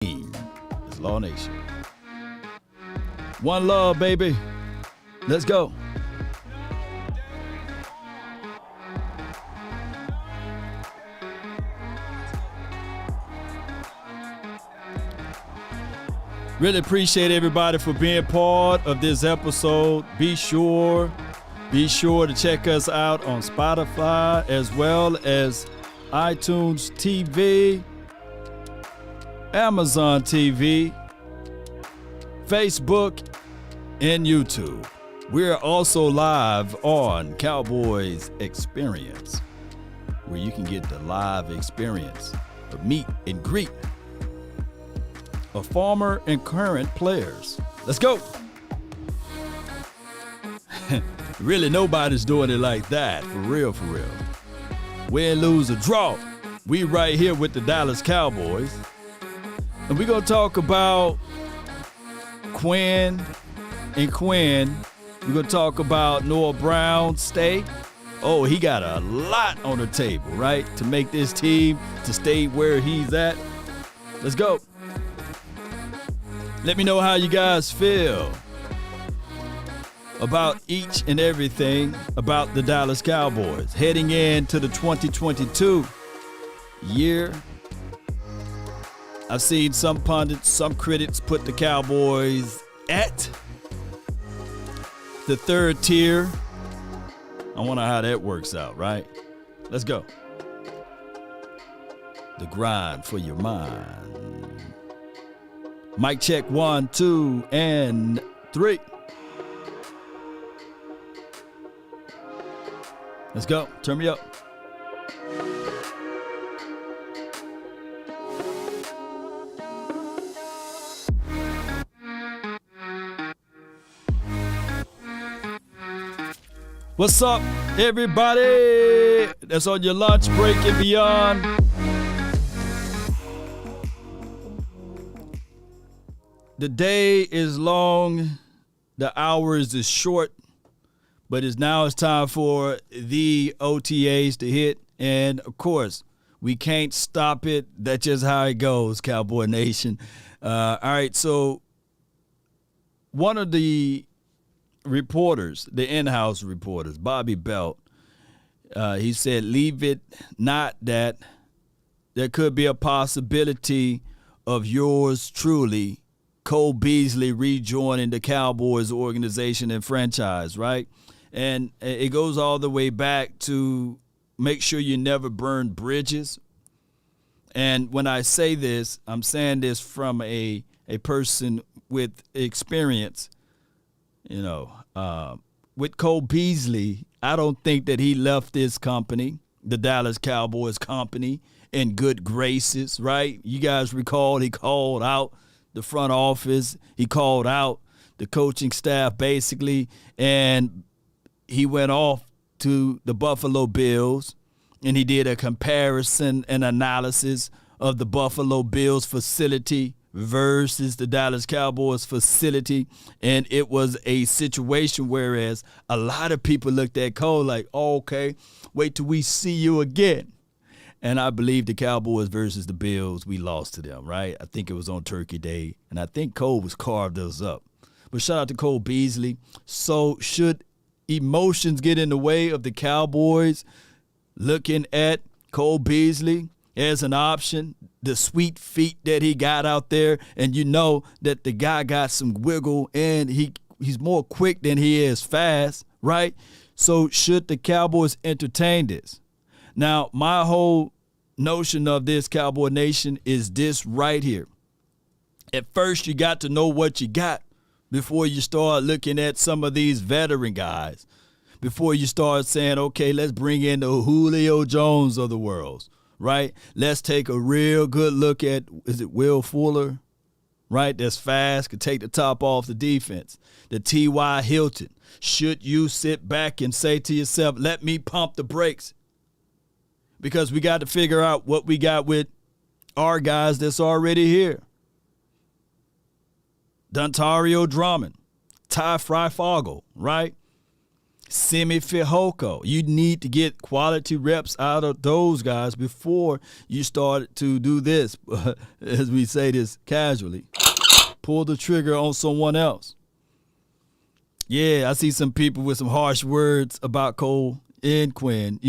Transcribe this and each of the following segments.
It's Law Nation. One love, baby. Let's go. Really appreciate everybody for being part of this episode. Be sure to check us out on Spotify as well as iTunes TV, Amazon TV, Facebook, and YouTube. We're also live on Cowboys Experience, where you can get the live experience of meet and greet of former and current players. Let's go. Really, nobody's doing it like that. For real, for real. Win, lose, or draw. We right here with the Dallas Cowboys. And we're going to talk about Quinn and Quinn. We're going to talk about Noah Brown stay. Oh, he got a lot on the table, right? To make this team to stay where he's at. Let's go. Let me know how you guys feel about each and everything about the Dallas Cowboys heading into the 2022 year. I've seen some pundits, some critics put the Cowboys at the third tier. I wonder how that works out, right? Let's go. The grind for your mind. Mic check 1, 2, and 3. Let's go. Turn me up. What's up, everybody that's on your lunch break and beyond? The day is long, the hours is short, but it's time for the OTAs to hit. And, of course, we can't stop it. That's just how it goes, Cowboy Nation. All right, so one of the reporters, the in-house reporters, Bobby Belt, he said, leave it not that there could be a possibility of yours truly, Cole Beasley, rejoining the Cowboys organization and franchise, right? And it goes all the way back to make sure you never burn bridges. And when I say this, I'm saying this from a person with experience. You know, with Cole Beasley, I don't think that he left this company, the Dallas Cowboys company, in good graces, right? You guys recall he called out the front office. He called out the coaching staff, basically, and he went off to the Buffalo Bills, and he did a comparison and analysis of the Buffalo Bills facility versus the Dallas Cowboys facility, and it was a situation whereas a lot of people looked at Cole like, oh, okay, wait till we see you again. And I believe the Cowboys versus the Bills, we lost to them, right? I think it was on Turkey Day, and I think Cole was carved us up. But shout out to Cole Beasley. So should emotions get in the way of the Cowboys looking at Cole Beasley as an option, the sweet feet that he got out there, and you know that the guy got some wiggle and he's more quick than he is fast, right? So should the Cowboys entertain this? Now, my whole notion of this, Cowboy Nation, is this right here. At first, you got to know what you got before you start looking at some of these veteran guys, before you start saying, okay, let's bring in the Julio Jones of the world, right? Let's take a real good look at, is it Will Fuller, right? That's fast, could take the top off the defense. The T.Y. Hilton. Should you sit back and say to yourself, let me pump the brakes? Because we got to figure out what we got with our guys that's already here. Dontario Drummond, Ty Fryfogle, right? Semi Fehoko. You need to get quality reps out of those guys before you start to do this, as we say this casually. Pull the trigger on someone else. Yeah, I see some people with some harsh words about Cole and Quinn.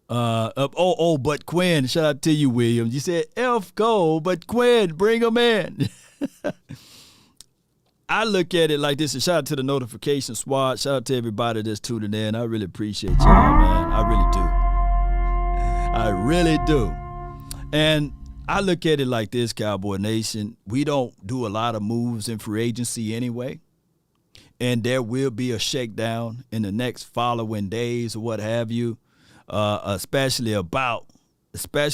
But Quinn, shout out to you, Williams. You said F Cole, but Quinn, bring him in. I look at it like this, and shout out to the notification squad. Shout out to everybody that's tuning in. I really appreciate y'all, man. I really do. And I look at it like this, Cowboy Nation. We don't do a lot of moves in free agency anyway. And there will be a shakedown in the next following days or what have you, especially about some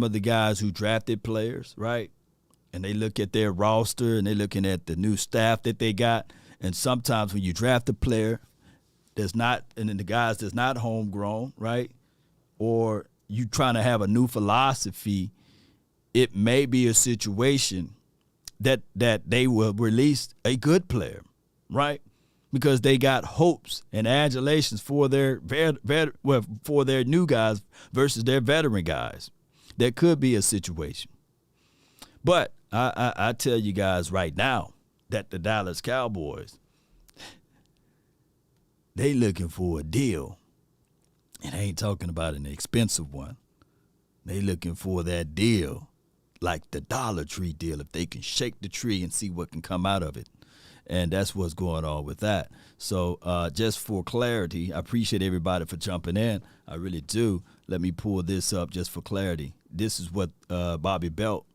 of the guys who drafted players, right? And they look at their roster and they're looking at the new staff that they got. And sometimes when you draft a player that's not, and then the guys that's not homegrown, right, or you trying to have a new philosophy, it may be a situation that they will release a good player, right? Because they got hopes and adulations for their for their new guys versus their veteran guys. That could be a situation. But I tell you guys right now that the Dallas Cowboys, they looking for a deal. And I ain't talking about an expensive one. They looking for that deal, like the Dollar Tree deal, if they can shake the tree and see what can come out of it. And that's what's going on with that. So just for clarity, I appreciate everybody for jumping in. I really do. Let me pull this up just for clarity. This is what Bobby Belt.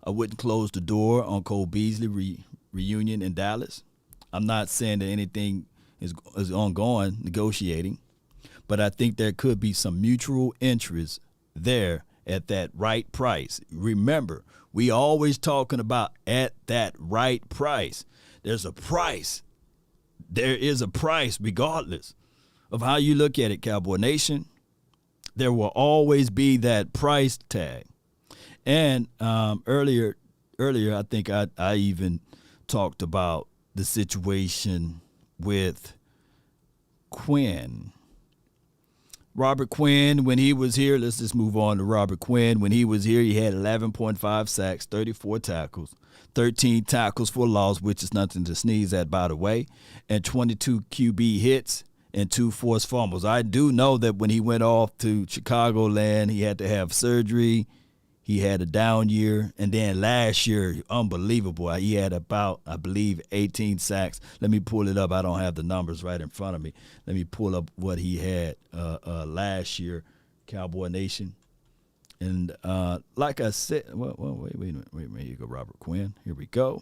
I wouldn't close the door on Cole Beasley reunion in Dallas. I'm not saying that anything is ongoing, negotiating, but I think there could be some mutual interest there at that right price. Remember, we always talking about at that right price. There's a price. There is a price regardless of how you look at it, Cowboy Nation. There will always be that price tag. And earlier, I think I even talked about the situation with Quinn. Robert Quinn, when he was here, let's just move on to Robert Quinn. When he was here, he had 11.5 sacks, 34 tackles, 13 tackles for loss, which is nothing to sneeze at, by the way, and 22 QB hits and 2 forced fumbles. I do know that when he went off to Chicagoland, he had to have surgery. He had a down year. And then last year, unbelievable. He had about, I believe, 18 sacks. Let me pull it up. I don't have the numbers right in front of me. Let me pull up what he had last year, Cowboy Nation. And like I said, wait a minute. Here you go, Robert Quinn. Here we go.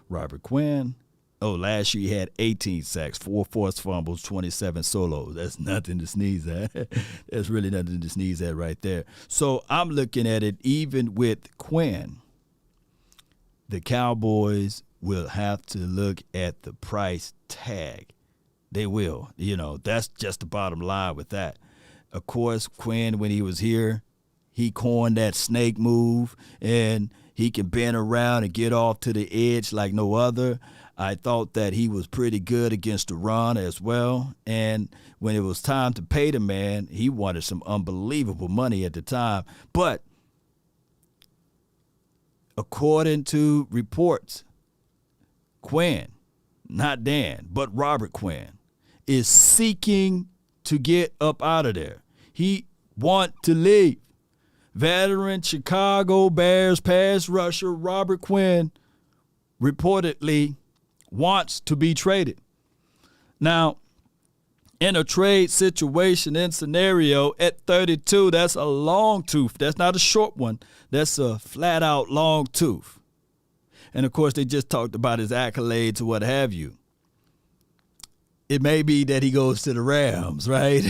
Robert Quinn. Oh, last year he had 18 sacks, 4 forced fumbles, 27 solos. That's nothing to sneeze at. That's really nothing to sneeze at right there. So I'm looking at it, even with Quinn, the Cowboys will have to look at the price tag. They will. That's just the bottom line with that. Of course, Quinn, when he was here, he coined that snake move, and he can bend around and get off to the edge like no other. I thought that he was pretty good against the run as well. And when it was time to pay the man, he wanted some unbelievable money at the time. But according to reports, Quinn, not Dan, but Robert Quinn, is seeking to get up out of there. He want to leave. Veteran Chicago Bears pass rusher Robert Quinn reportedly wants to be traded. Now, in a trade situation and scenario at 32, that's a long tooth. That's not a short one. That's a flat-out long tooth. And, of course, they just talked about his accolades or what have you. It may be that he goes to the Rams, right?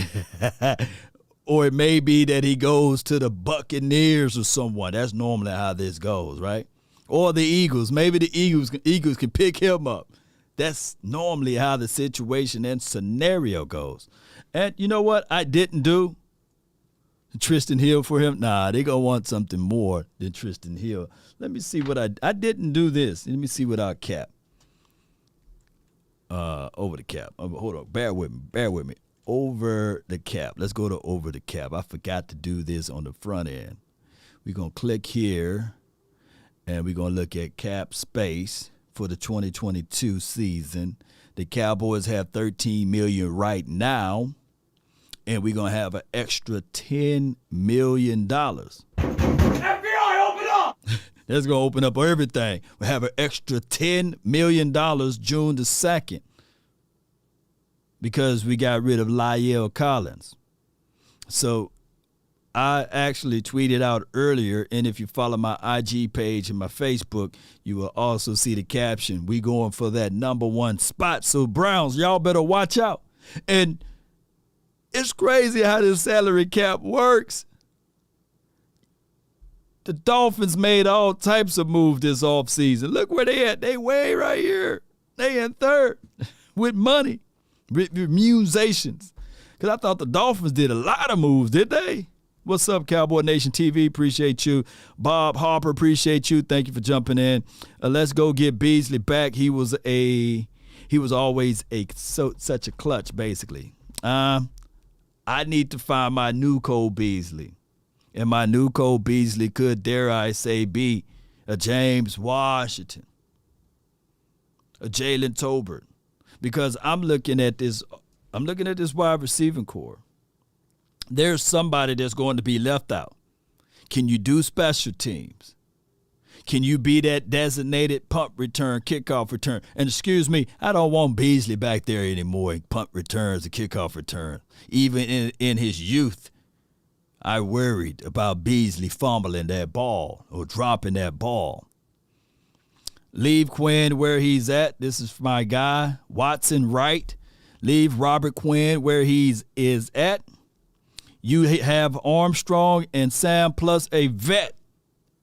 Or it may be that he goes to the Buccaneers or someone. That's normally how this goes, right? Or the Eagles. Maybe the Eagles can pick him up. That's normally how the situation and scenario goes. And you know what I didn't do? Tristan Hill for him? Nah, they going to want something more than Tristan Hill. Let me see what I didn't do this. Let me see without cap. Over the cap. Hold on. Bear with me. Over the cap. Let's go to over the cap. I forgot to do this on the front end. We're going to click here, and we're going to look at cap space for the 2022 season. The Cowboys have $13 million right now, and we're going to have an extra $10 million. FBI, open up! That's going to open up everything. We have an extra $10 million June the 2nd because we got rid of La'el Collins. So I actually tweeted out earlier, and if you follow my IG page and my Facebook, you will also see the caption, we going for that number 1 spot. So Browns, y'all better watch out. And it's crazy how this salary cap works. The Dolphins made all types of moves this offseason. Look where they at. They way right here. They in third with money, with immunizations. Because I thought the Dolphins did a lot of moves, did they? What's up, Cowboy Nation TV? Appreciate you. Bob Harper, appreciate you. Thank you for jumping in. Let's go get Beasley back. He was always such a clutch, basically. I need to find my new Cole Beasley. And my new Cole Beasley could, dare I say, be a James Washington, a Jalen Tolbert, because I'm looking at this wide receiving core. There's somebody that's going to be left out. Can you do special teams? Can you be that designated punt return, kickoff return? And excuse me, I don't want Beasley back there anymore in punt returns and kickoff return. Even in his youth, I worried about Beasley fumbling that ball or dropping that ball. Leave Quinn where he's at. This is my guy, Watson right. Leave Robert Quinn where he is at. You have Armstrong and Sam plus a vet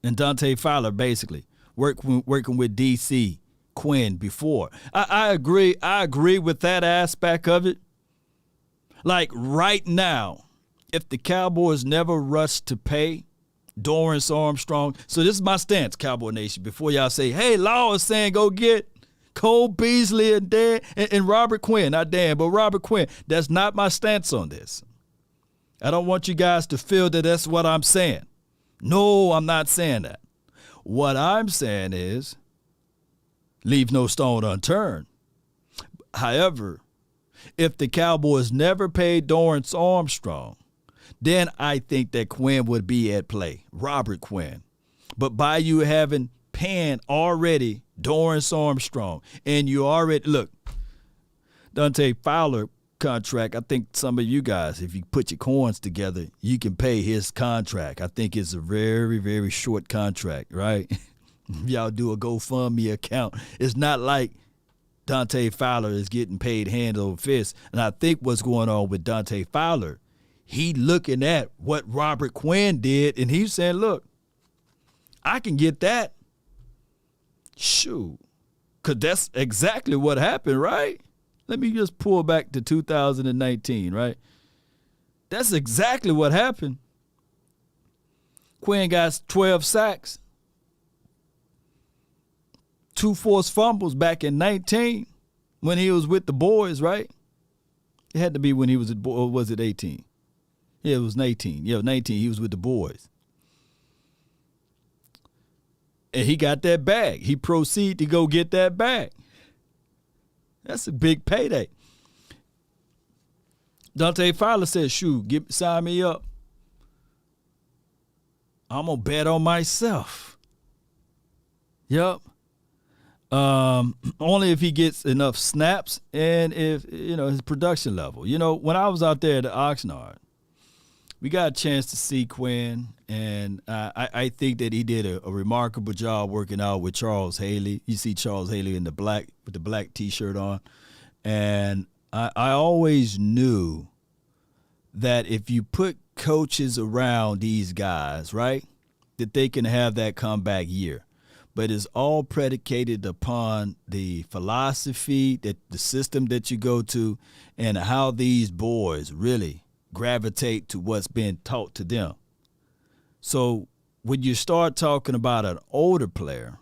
and Dante Fowler, basically, working with DC Quinn before. I agree. I agree with that aspect of it. Like right now, if the Cowboys never rush to pay Dorrance Armstrong, so this is my stance, Cowboy Nation, before y'all say, hey, Law is saying go get Cole Beasley and Robert Quinn. Not Dan, but Robert Quinn. That's not my stance on this. I don't want you guys to feel that that's what I'm saying. No, I'm not saying that. What I'm saying is leave no stone unturned. However, if the Cowboys never paid Dorrance Armstrong, then I think that Quinn would be at play, Robert Quinn. But by you having paying already Dorrance Armstrong, and you already, look, Dante Fowler contract, I think some of you guys, if you put your coins together, you can pay his contract. I think it's a very, very short contract, right? Y'all do a GoFundMe account. It's not like Dante Fowler is getting paid hand over fist. And I think what's going on with Dante Fowler, he looking at what Robert Quinn did, and he's saying, look, I can get that. Shoot. Because that's exactly what happened, right? Let me just pull back to 2019, right? That's exactly what happened. Quinn got 12 sacks, 2 forced fumbles back in 19 when he was with the boys, right? It had to be when he was at, or was it 18? Yeah, it was 19. Yeah, 19, he was with the boys. And he got that bag. He proceeded to go get that bag. That's a big payday. Dante Fowler said, shoot, sign me up. I'm going to bet on myself. Yep. Only if he gets enough snaps and if, his production level. When I was out there at the Oxnard, we got a chance to see Quinn, and I think that he did a remarkable job working out with Charles Haley. You see Charles Haley with the black T-shirt on. And I always knew that if you put coaches around these guys, right, that they can have that comeback year. But it's all predicated upon the philosophy, that the system that you go to, and how these boys really gravitate to what's being taught to them. So when you start talking about an older player,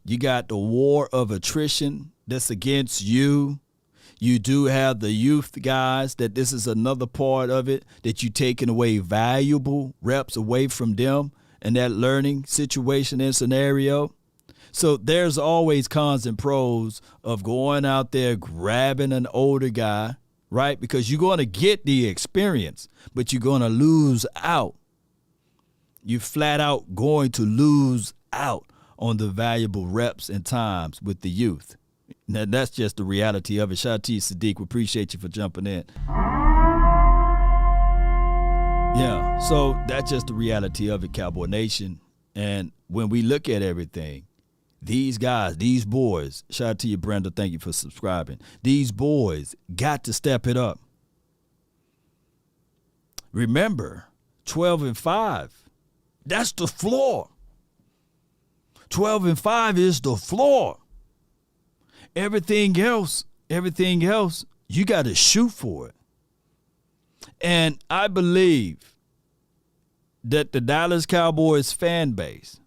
you got the war of attrition that's against you. You do have the youth guys that this is another part of it, that you taking away valuable reps away from them in that learning situation and scenario. So there's always cons and pros of going out there, grabbing an older guy, right? Because you're going to get the experience, but you're going to lose out. You flat out going to lose out on the valuable reps and times with the youth. Now, that's just the reality of it. Shout out to you, Sadiq. We appreciate you for jumping in. Yeah, so that's just the reality of it, Cowboy Nation. And when we look at everything, these guys, these boys, shout out to you, Brenda. Thank you for subscribing. These boys got to step it up. Remember, 12-5, that's the floor. 12-5 is the floor. Everything else, you got to shoot for it. And I believe that the Dallas Cowboys fan base,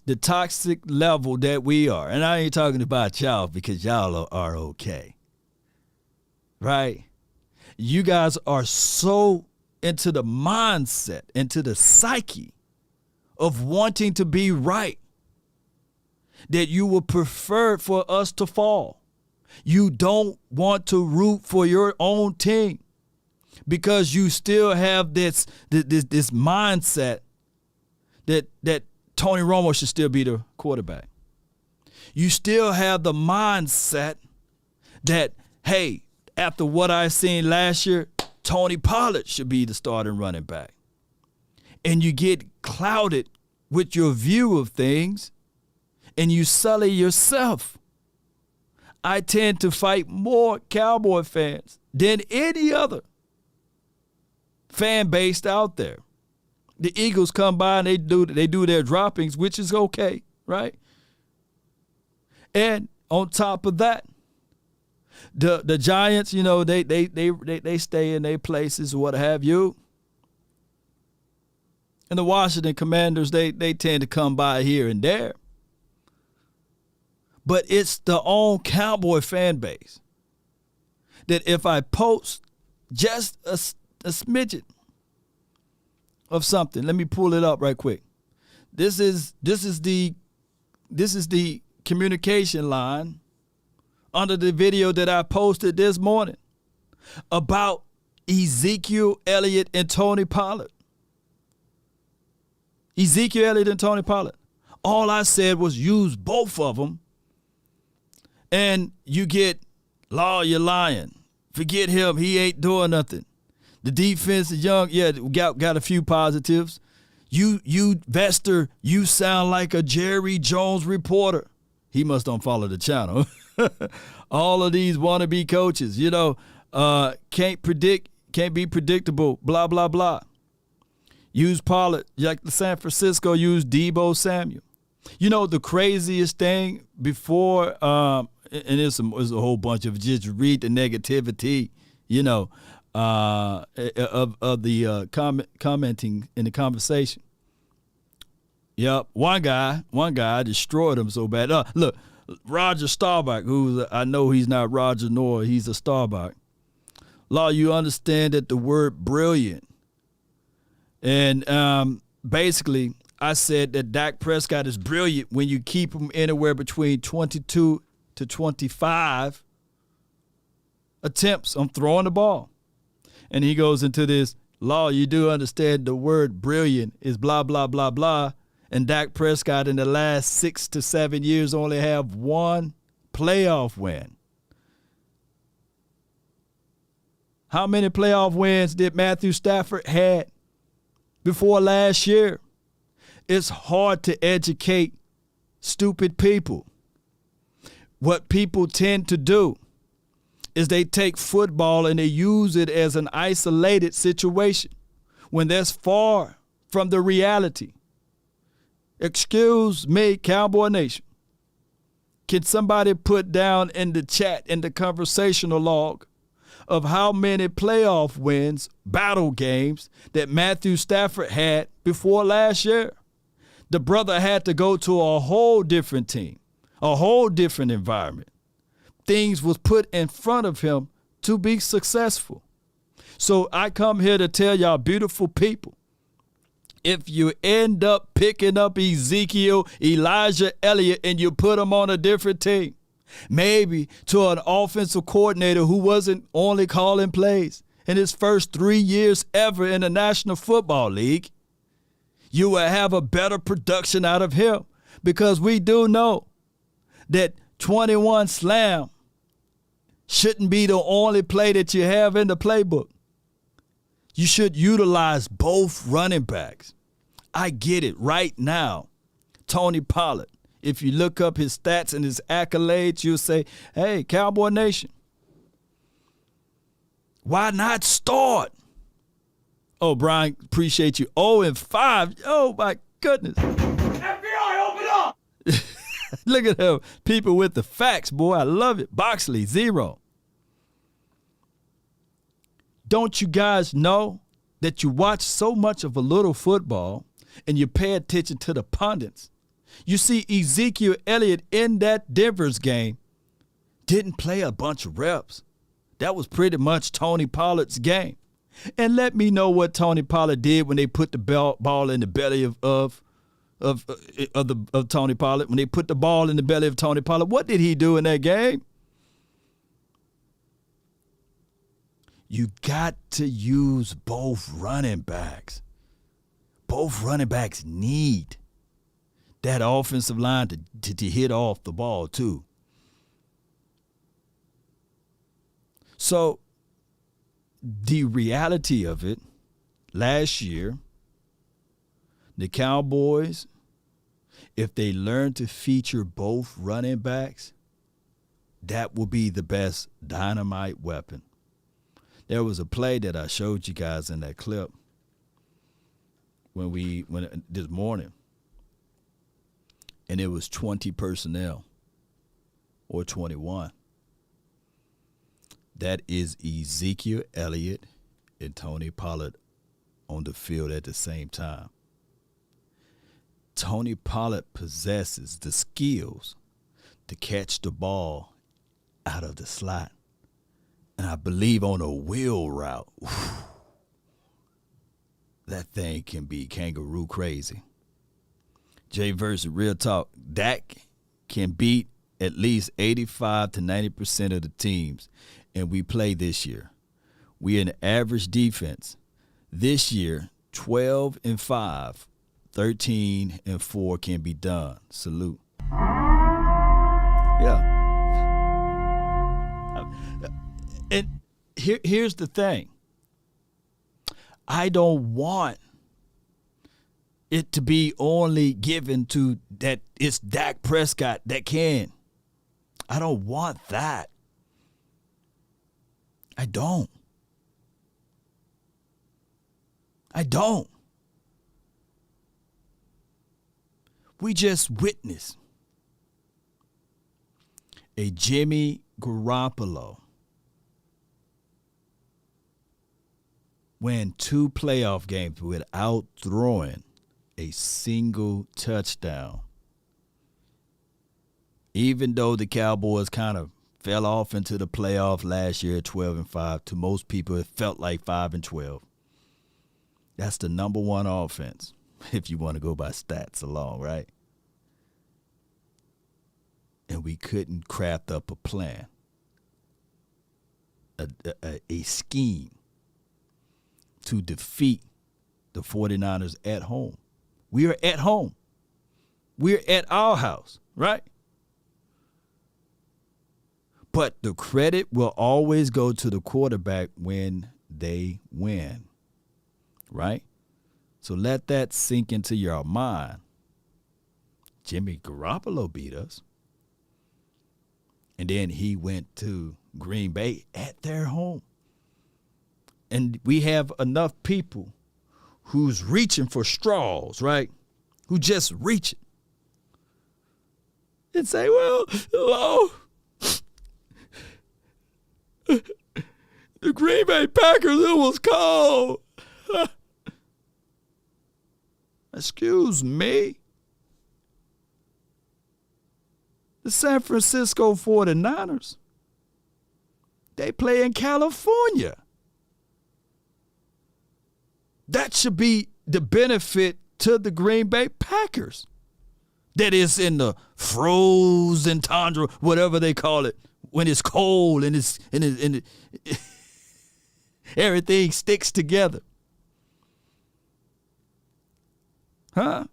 the toxic level that we are, and I ain't talking about y'all because y'all are okay, right? You guys are so into the mindset, into the psyche of wanting to be right, that you would prefer for us to fall. You don't want to root for your own team because you still have this mindset that Tony Romo should still be the quarterback. You still have the mindset that, hey, after what I seen last year, Tony Pollard should be the starting running back. And you get clouded with your view of things, and you sully yourself. I tend to fight more Cowboy fans than any other fan base out there. The Eagles come by and they do their droppings, which is okay, right? And on top of that, the Giants, you know, they stay in their places, what have you. And the Washington Commanders, they tend to come by here and there. But it's the own Cowboy fan base that if I post just a smidget of something, let me pull it up right quick. This is the communication line under the video that I posted this morning about Ezekiel Elliott and Tony Pollard. Ezekiel Elliott and Tony Pollard. All I said was use both of them. And you get, Law, you're lying. Forget him. He ain't doing nothing. The defense is young. Yeah, got a few positives. You Vester, you sound like a Jerry Jones reporter. He must don't follow the channel. All of these wannabe coaches, you know, can't be predictable, blah, blah, blah. Use Pollard, like the San Francisco used Deebo Samuel. You know, the craziest thing before, and there's a whole bunch of, just read the negativity, you know, of the commenting in the conversation. Yep, one guy destroyed him so bad. Look, Roger Staubach, who I know he's not Roger nor he's a Staubach. Law, you understand that the word brilliant. And basically, I said that Dak Prescott is brilliant when you keep him anywhere between 22 to 25 attempts on throwing the ball. And he goes into this, Law, you do understand the word brilliant is blah, blah, blah, blah. And Dak Prescott in the last 6 to 7 years only have one playoff win. How many playoff wins did Matthew Stafford had before last year? It's hard to educate stupid people. What people tend to do is they take football and they use it as an isolated situation when that's far from the reality. Excuse me, Cowboy Nation. Can somebody put down in the chat, in the conversational log, of how many playoff wins, battle games, that Matthew Stafford had before last year? The brother had to go to a whole different team, a whole different environment, things was put in front of him to be successful. So I come here to tell y'all beautiful people, if you end up picking up Ezekiel, Elijah Elliott, and you put them on a different team, maybe to an offensive coordinator who wasn't only calling plays in his first 3 years ever in the National Football League, you will have a better production out of him, because we do know that 21 slam shouldn't be the only play that you have in the playbook. You should utilize both running backs. I get it right now. Tony Pollard, if you look up his stats and his accolades, you'll say, hey, Cowboy Nation, why not start? Oh, Brian, appreciate you. 0-5. Oh, my goodness. FBI, open up! Look at him. People with the facts, boy. I love it. Boxley, 0. Don't you guys know that you watch so much of a little football and you pay attention to the pundits? You see Ezekiel Elliott in that Denver's game didn't play a bunch of reps. That was pretty much Tony Pollard's game. And let me know what Tony Pollard did when they put the ball in the belly of Tony Pollard. When they put the ball in the belly of Tony Pollard, what did he do in that game? You got to use both running backs. Both running backs need that offensive line to hit off the ball too. So the reality of it, last year, the Cowboys, if they learn to feature both running backs, that will be the best dynamite weapon. There was a play that I showed you guys in that clip when this morning, and it was 20 personnel or 21. That is Ezekiel Elliott and Tony Pollard on the field at the same time. Tony Pollard possesses the skills to catch the ball out of the slot. And I believe on a wheel route, that thing can be kangaroo crazy. Jay versus Real Talk, Dak can beat at least 85 to 90% of the teams, and we play this year. We an average defense. This year, 12-5, 13-4 can be done. Salute. Yeah. And here's the thing. I don't want it to be only given to that it's Dak Prescott that can. I don't want that. I don't. We just witnessed a Jimmy Garoppolo win 2 playoff games without throwing a single touchdown. Even though the Cowboys kind of fell off into the playoff last year at 12-5, to most people it felt like 5-12. That's the number one offense, if you want to go by stats alone, right? And we couldn't craft up a plan, a scheme to defeat the 49ers at home. We are at home. We're at our house, right? But the credit will always go to the quarterback when they win, right? So let that sink into your mind. Jimmy Garoppolo beat us. And then he went to Green Bay at their home. And we have enough people who's reaching for straws, right? Who just reaching. And say, well, hello. The Green Bay Packers, it was cold. Excuse me. The San Francisco 49ers, They play in California. That should be the benefit to the Green Bay Packers. That is in the frozen tundra, whatever they call it, when it's cold and everything sticks together. Huh?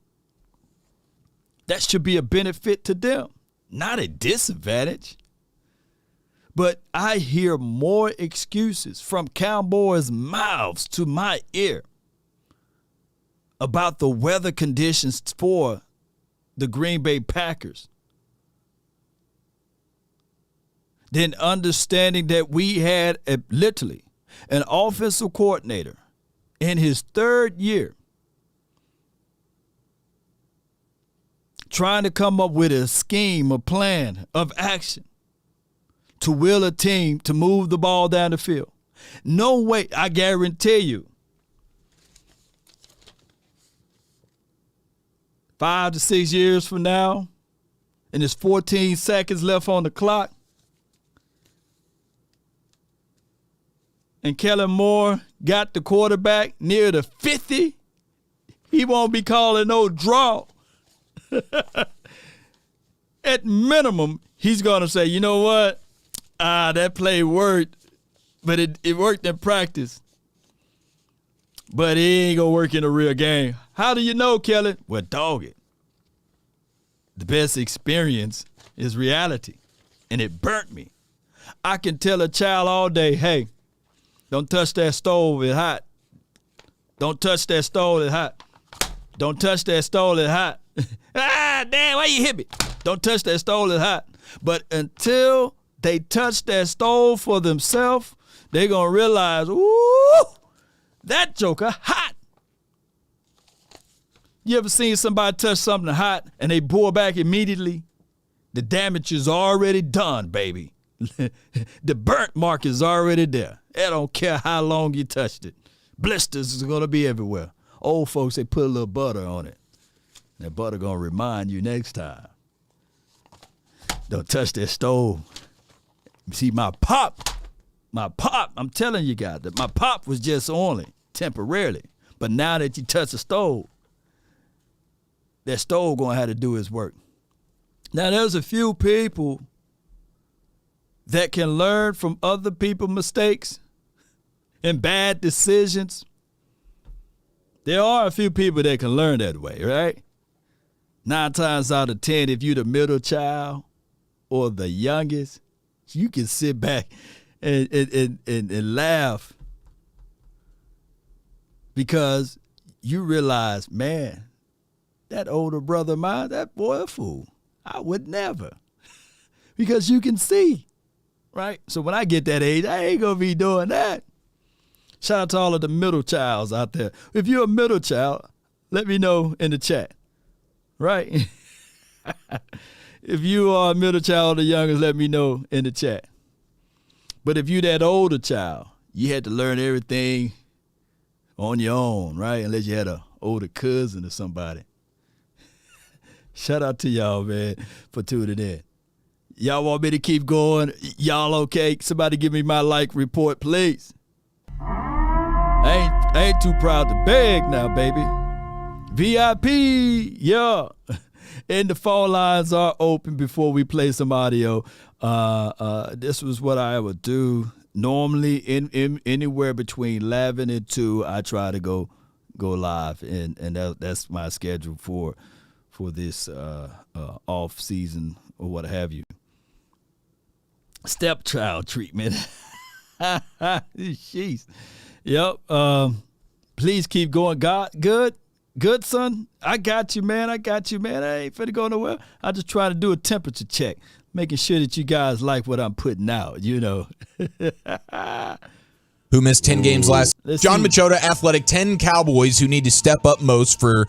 That should be a benefit to them, not a disadvantage. But I hear more excuses from Cowboys' mouths to my ear about the weather conditions for the Green Bay Packers than understanding that we had literally an offensive coordinator in his third year trying to come up with a scheme, a plan of action to will a team to move the ball down the field. No way, I guarantee you, 5 to 6 years from now, and there's 14 seconds left on the clock, and Kellen Moore got the quarterback near the 50, he won't be calling no draw. At minimum, he's going to say, you know what? That play worked, but it worked in practice. But it ain't going to work in a real game. How do you know, Kelly? Well, dog it. The best experience is reality, and it burnt me. I can tell a child all day, hey, don't touch that stove, it's hot. Don't touch that stove, it's hot. Don't touch that stove, it's hot. Damn, why you hit me? Don't touch that stove, it's hot. But until they touch that stove for themselves, they're going to realize, ooh, that joker hot. You ever seen somebody touch something hot and they pull back immediately? The damage is already done, baby. The burnt mark is already there. I don't care how long you touched it. Blisters is going to be everywhere. Old folks, they put a little butter on it. That butter going to remind you next time. Don't touch that stove. See, my pop, I'm telling you guys that my pop was just only temporarily. But now that you touch the stove, that stove going to have to do its work. Now, there's a few people that can learn from other people's mistakes and bad decisions. There are a few people that can learn that way, right? 9 times out of 10, if you're the middle child or the youngest, you can sit back and laugh because you realize, man, that older brother of mine, that boy a fool. I would never. Because you can see, right? So when I get that age, I ain't going to be doing that. Shout out to all of the middle childs out there. If you're a middle child, let me know in the chat, right? If you are a middle child or the youngest, let me know in the chat. But if you're that older child, you had to learn everything on your own, right? Unless you had an older cousin or somebody. Shout out to y'all, man, for tuning in. Y'all want me to keep going? Y'all okay? Somebody give me my like report, please. I ain't too proud to beg now, baby. VIP, yeah. And the phone lines are open before we play some audio. This was what I would do. Normally, in anywhere between 11 and 2, I try to go live, and that's my schedule for this off season or what have you. Stepchild treatment. Jeez. Yep. Please keep going. God, good, son. I got you, man. I ain't finna go nowhere. I just try to do a temperature check, making sure that you guys like what I'm putting out, you know. Who missed 10 games last? John Machota, Athletic, 10 Cowboys who need to step up most for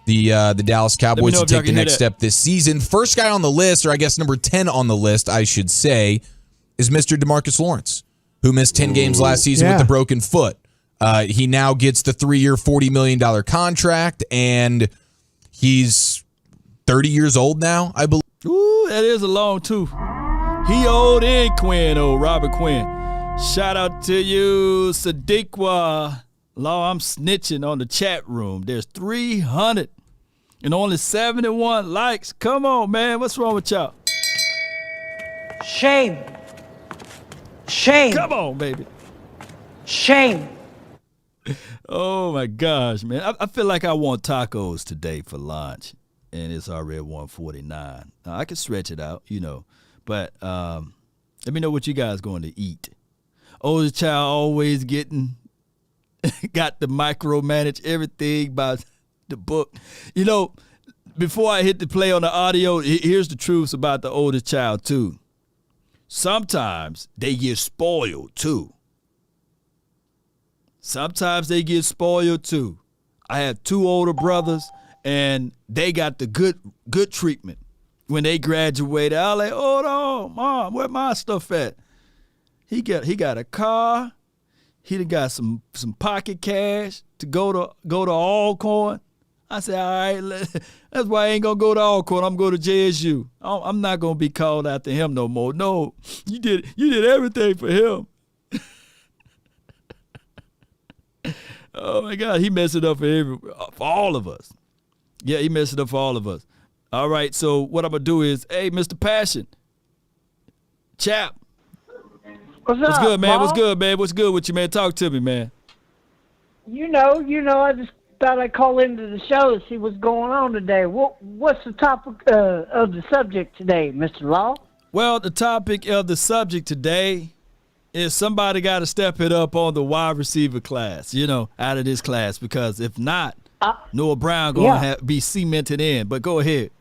the Dallas Cowboys to take the next step this season. First guy on the list, or I guess number 10 on the list, I should say, is Mr. DeMarcus Lawrence, who missed 10 games last season with a broken foot. He now gets the 3-year, $40 million contract, and he's 30 years old now, I believe. Ooh, that is a long tooth. He old and Quinn, Robert Quinn. Shout out to you, Sadiqwa. Law, I'm snitching on the chat room. There's 300 and only 71 likes. Come on, man. What's wrong with y'all? Shame. Shame. Come on, baby. Shame. Oh, my gosh, man. I feel like I want tacos today for lunch, and it's already 149. Now, I can stretch it out, but let me know what you guys going to eat. Oldest child always got to micromanage everything by the book. Before I hit the play on the audio, here's the truth about the oldest child, too. Sometimes they get spoiled, too. I have 2 older brothers, and they got the good treatment. When they graduated, I was like, hold on, Mom, where my stuff at? He got a car. He done got some pocket cash to go to Alcorn. I said, all right, that's why I ain't going to go to Alcorn. I'm going to JSU. I'm not going to be called after him no more. No, you did everything for him. Oh, my God. He messed it up for all of us. Yeah, he messed it up for all of us. All right, so what I'm going to do is, hey, Mr. Passion, Chap. What's good, man? Paul? What's good, man? What's good with you, man? Talk to me, man. I just thought I'd call into the show to see what's going on today. What's the topic of the subject today, Mr. Law? Well, the topic of the subject today is somebody got to step it up on the wide receiver class, out of this class, because if not, Noah Brown going to be cemented in. But go ahead.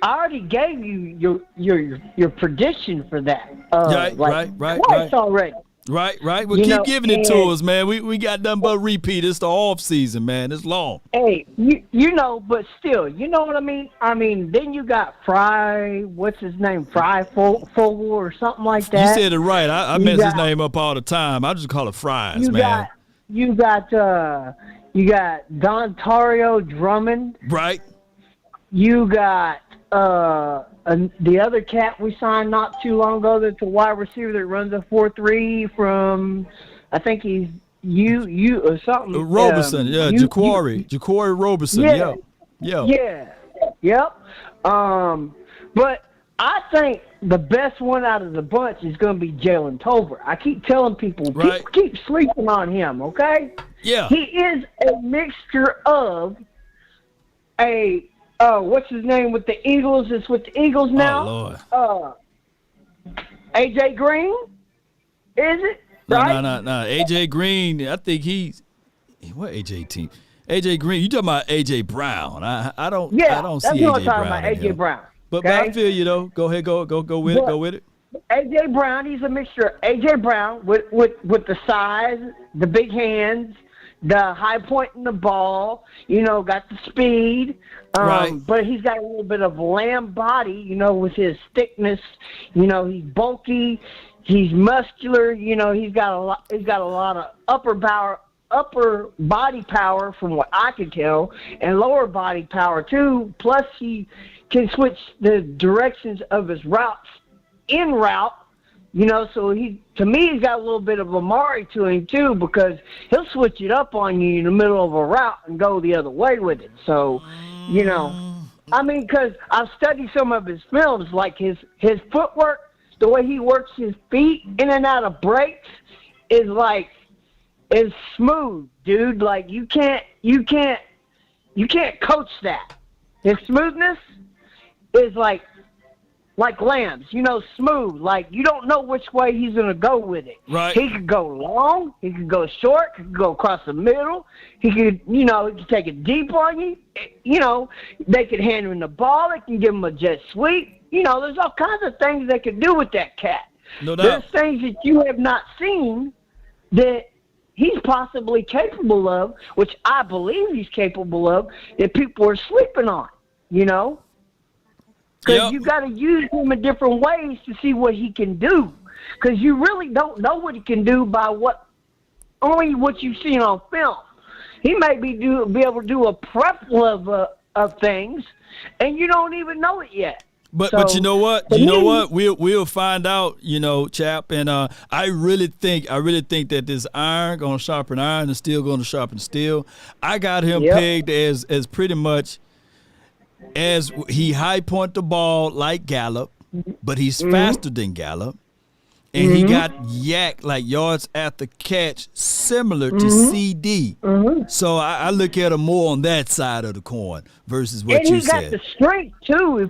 I already gave you your prediction for that. Right. Twice already. Right. Well, keep giving it to us, man. We got nothing but repeat. It's the off season, man. It's long. Hey, but still, you know what I mean? I mean, then you got Fry, what's his name? Fry Fogel or something like that. You said it right. I mess his name up all the time. I just call it Fries, man. You got Dontario Drummond. Right. You got the other cat we signed not too long ago that's a wide receiver that runs a 4.3 from, I think he's you or something. Roberson, Ja'Cory Roberson. Yep. But I think the best one out of the bunch is going to be Jalen Tolbert. I keep telling people, keep sleeping on him, okay? Yeah. He is a mixture of what's his name with the Eagles? It's with the Eagles now. Oh, Lord. AJ Green? Is it? No. AJ Green, I think what AJ team? AJ Green, you talking about AJ Brown. I don't see AJ Brown. That's what I'm talking about, AJ Brown. But I feel you though. Go ahead, go with it. AJ Brown, he's a mixture of AJ Brown with the size, the big hands, the high point in the ball, got the speed. Right. But he's got a little bit of lamb body, with his thickness. He's bulky, he's muscular. He's got a lot of upper body power from what I can tell, and lower body power too. Plus, he can switch the directions of his routes en route. So he's got a little bit of Amari to him too, because he'll switch it up on you in the middle of a route and go the other way with it. So, because I've studied some of his films, like his footwork, the way he works his feet in and out of breaks is smooth, dude. Like you can't coach that. His smoothness is like lambs, smooth. Like you don't know which way he's gonna go with it. Right. He could go long, he could go short, he could go across the middle, he could take it deep on you. They could hand him the ball, they can give him a jet sweep. There's all kinds of things they could do with that cat. No doubt. There's things that you have not seen that he's possibly capable of, which I believe he's capable of, that people are sleeping on, Because you got to use him in different ways to see what he can do. Because you really don't know what he can do by only what you've seen on film. He may be able to do a prep of things, and you don't even know it yet. But you know what? We'll find out, Chap. And I really think that this iron gonna sharpen iron and steel gonna sharpen steel. I got him pegged as pretty much as he high point the ball like Gallup, but he's faster than Gallup. And he got yak like yards after catch similar to CD. So I look at him more on that side of the coin versus what you said. And he got the strength too.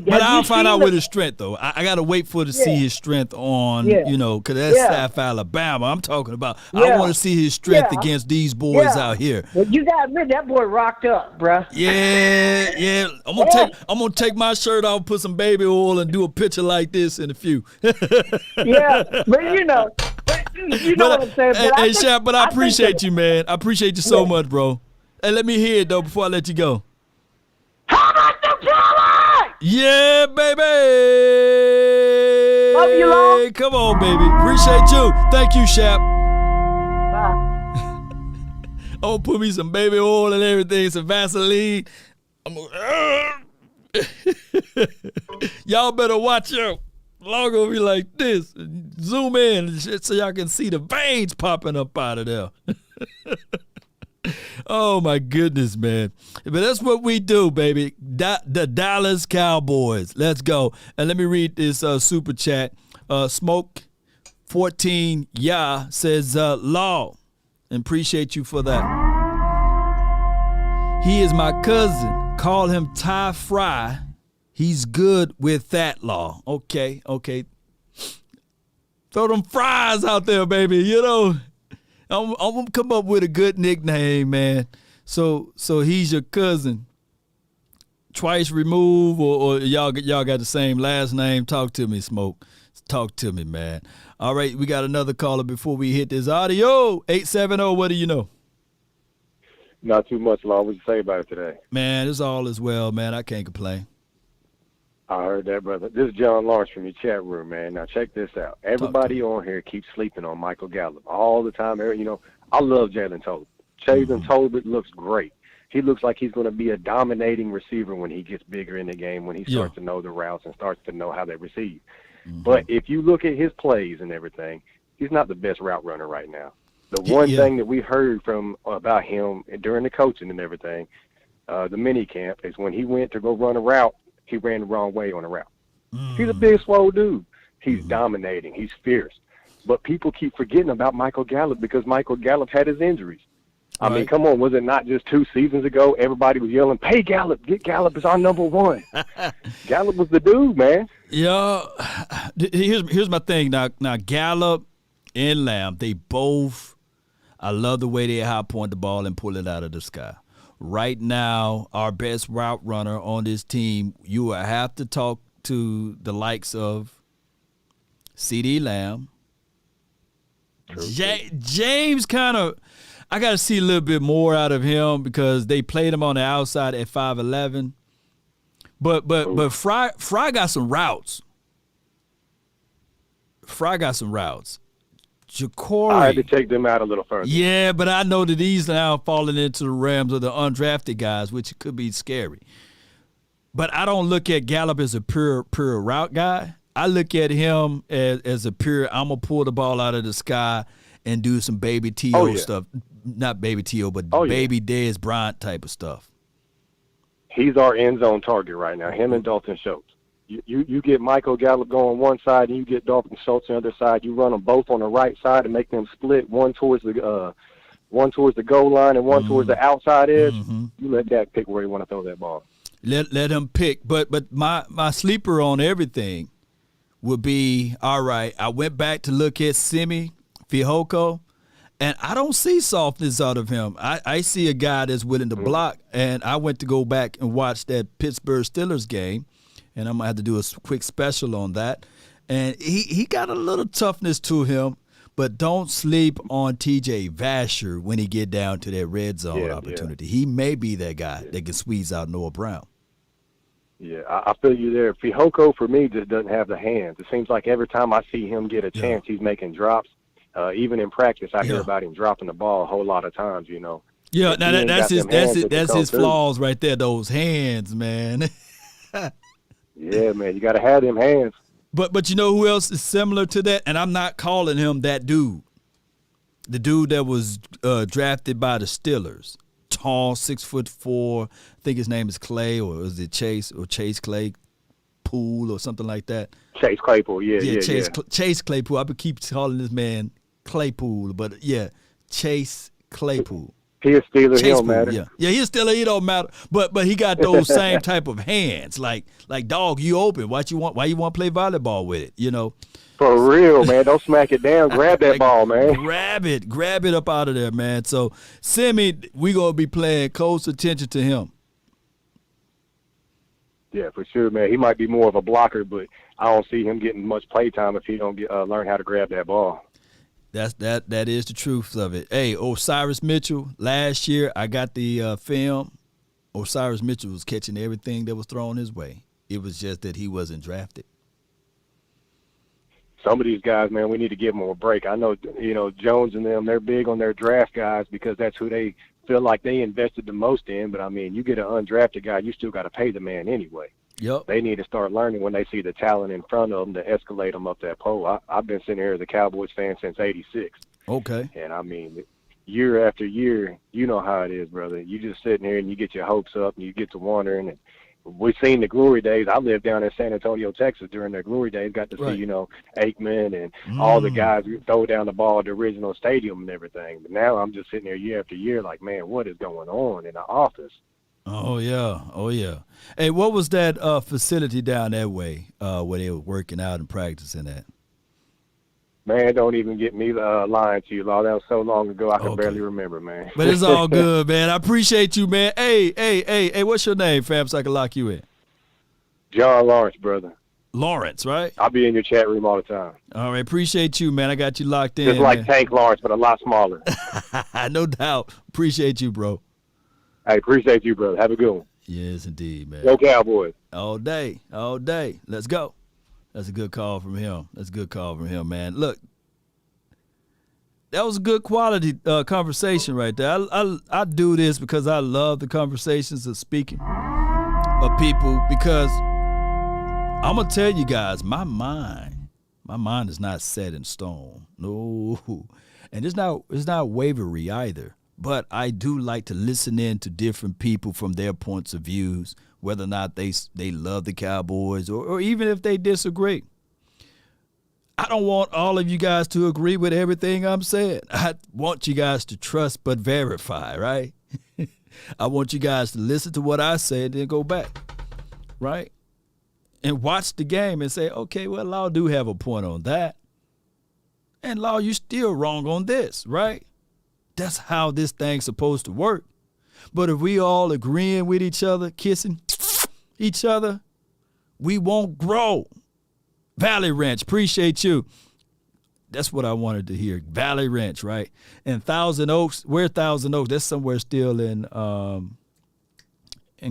But I'll find out with his strength though. I got to wait for to see his strength on, because that's South Alabama. I'm talking about. I want to see his strength against these boys out here. Well, you got to admit that boy rocked up, bruh. Yeah. I'm gonna take my shirt off, put some baby oil, and do a picture like this in a few. Yeah, but you know what I'm saying. Hey, Shaq, but I appreciate you, man. I appreciate you so much, bro. Hey, let me hear it though before I let you go. How about the Cowboys? Yeah, baby. Love you, Long. Come on, baby. Appreciate you. Thank you, Shaq. Bye. I'm gonna put me some baby oil and everything, some Vaseline. Y'all better watch out. Long gonna be like this. Zoom in so y'all can see the veins popping up out of there. Oh my goodness, man. But that's what we do, baby. The Dallas Cowboys. Let's go. And let me read this super chat. Smoke 14 says Law. And appreciate you for that. He is my cousin. Call him Ty Fry. He's good with that, Law. Okay. Throw them fries out there, baby. I'm gonna come up with a good nickname, man. So he's your cousin. Twice removed, or y'all got the same last name. Talk to me, Smoke. Talk to me, man. All right, we got another caller before we hit this audio. 870. What do you know? Not too much, Law. What you say about it today? Man, it's all as well, man. I can't complain. I heard that, brother. This is John Lawrence from your chat room, man. Now, check this out. Everybody on here keeps sleeping on Michael Gallup all the time. I love Jalen Tolbert. Jalen Tolbert looks great. He looks like he's going to be a dominating receiver when he gets bigger in the game, when he starts to know the routes and starts to know how they receive. But if you look at his plays and everything, he's not the best route runner right now. The one thing that we heard about him during the coaching and everything, the mini camp, is when he went to go run a route, he ran the wrong way on the route. He's a big, swole dude. He's dominating. He's fierce. But people keep forgetting about Michael Gallup because Michael Gallup had his injuries. I mean, come on, was it not just 2 seasons ago everybody was yelling, "Pay Gallup, get Gallup as our number one." Gallup was the dude, man. Yeah, here's my thing. Now Gallup and Lamb, they both, I love the way they high point the ball and pull it out of the sky. Right now, our best route runner on this team, you will have to talk to the likes of CD Lamb. James I got to see a little bit more out of him because they played him on the outside at 5'11". But Fry got some routes. Jacory. I had to take them out a little further. Yeah, but I know that he's now falling into the realms of the undrafted guys, which could be scary. But I don't look at Gallup as a pure route guy. I look at him as a pure, I'm going to pull the ball out of the sky and do some baby T.O. stuff. Not baby T.O., but baby Dez Bryant type of stuff. He's our end zone target right now, him and Dalton Schultz. You get Michael Gallup going one side and you get Dalton Schultz on the other side. You run them both on the right side and make them split, one towards the goal line and one towards the outside edge. You let Dak pick where you want to throw that ball. Let him pick. But my sleeper on everything would be, all right, I went back to look at Simi Fehoko, and I don't see softness out of him. I see a guy that's willing to block, and I went to go back and watch that Pittsburgh Steelers game, and I'm going to have to do a quick special on that. And he got a little toughness to him, but don't sleep on T.J. Vasher when he get down to that red zone opportunity. He may be that guy that can squeeze out Noah Brown. Yeah, I feel you there. Fehoko, for me, just doesn't have the hands. It seems like every time I see him get a chance, he's making drops. Even in practice, I hear about him dropping the ball a whole lot of times, Yeah, now that's his flaws right there, those hands, man. Yeah, man, you got to have them hands. But you know who else is similar to that? And I'm not calling him that dude. The dude that was drafted by the Steelers. Tall, 6'4". I think his name is Clay, or is it Chase Claypool or something like that? Chase Claypool, yeah. Chase Claypool. I keep calling this man Claypool, but yeah, Chase Claypool. He a Steeler, Chase he don't Pool, matter. Yeah, he's still he don't matter. But he got those same type of hands. Like dog, you open. Why you want to play volleyball with it? You know. For real, man. Don't smack it down. Grab that ball, man. Grab it up out of there, man. So Simi, we gonna be paying close attention to him. Yeah, for sure, man. He might be more of a blocker, but I don't see him getting much play time if he don't learn how to grab that ball. That is the truth of it. Hey, Osiris Mitchell, last year I got the film. Osiris Mitchell was catching everything that was thrown his way. It was just that he wasn't drafted. Some of these guys, man, we need to give them a break. I know, Jones and them, they're big on their draft guys because that's who they feel like they invested the most in. But, I mean, you get an undrafted guy, you still got to pay the man anyway. Yep. They need to start learning when they see the talent in front of them to escalate them up that pole. I've been sitting here as a Cowboys fan since '86. Okay. And, I mean, year after year, you know how it is, brother. You just sitting here and you get your hopes up and you get to wondering. And we've seen the glory days. I lived down in San Antonio, Texas during their glory days. Got to see, Aikman and all the guys who throw down the ball at the original stadium and everything. But now I'm just sitting there year after year like, man, what is going on in the office? Oh, yeah. Hey, what was that facility down that way where they were working out and practicing at? Man, don't even get me lying to you, Law. That was so long ago I can barely remember, man. But it's all good, man. I appreciate you, man. Hey, what's your name, fam, so I can lock you in? John Lawrence, brother. Lawrence, right? I'll be in your chat room all the time. All right, appreciate you, man. I got you locked in. Just like Tank Lawrence, but a lot smaller. No doubt. Appreciate you, bro. I appreciate you, brother. Have a good one. Yes, indeed, man. Go Cowboys. All day. Let's go. That's a good call from him. Man. Look, that was a good quality conversation right there. I do this because I love the conversations of speaking of people because I'm going to tell you guys, my mind is not set in stone. No. And it's not wavery either. But I do like to listen in to different people from their points of views, whether or not they love the Cowboys or even if they disagree. I don't want all of you guys to agree with everything I'm saying. I want you guys to trust but verify, right? I want you guys to listen to what I say and then go back, right? And watch the game and say, okay, well, Law do have a point on that. And Law, you still wrong on this, right? That's how this thing's supposed to work. But if we all agreeing with each other, kissing each other, we won't grow. Valley Ranch, appreciate you. That's what I wanted to hear. Valley Ranch, right? And Thousand Oaks, where's Thousand Oaks? That's somewhere still in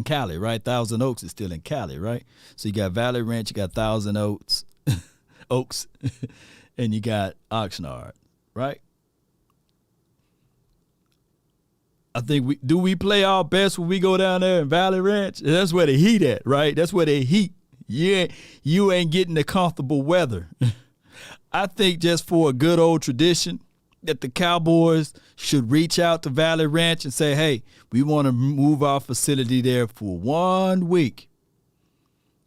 Cali, right? Thousand Oaks is still in Cali, right? So you got Valley Ranch, you got Thousand Oaks, and you got Oxnard, right? I think we play our best when we go down there in Valley Ranch? That's where the heat at, right? That's where they heat. Yeah, you ain't getting the comfortable weather. I think just for a good old tradition that the Cowboys should reach out to Valley Ranch and say, hey, we want to move our facility there for 1 week.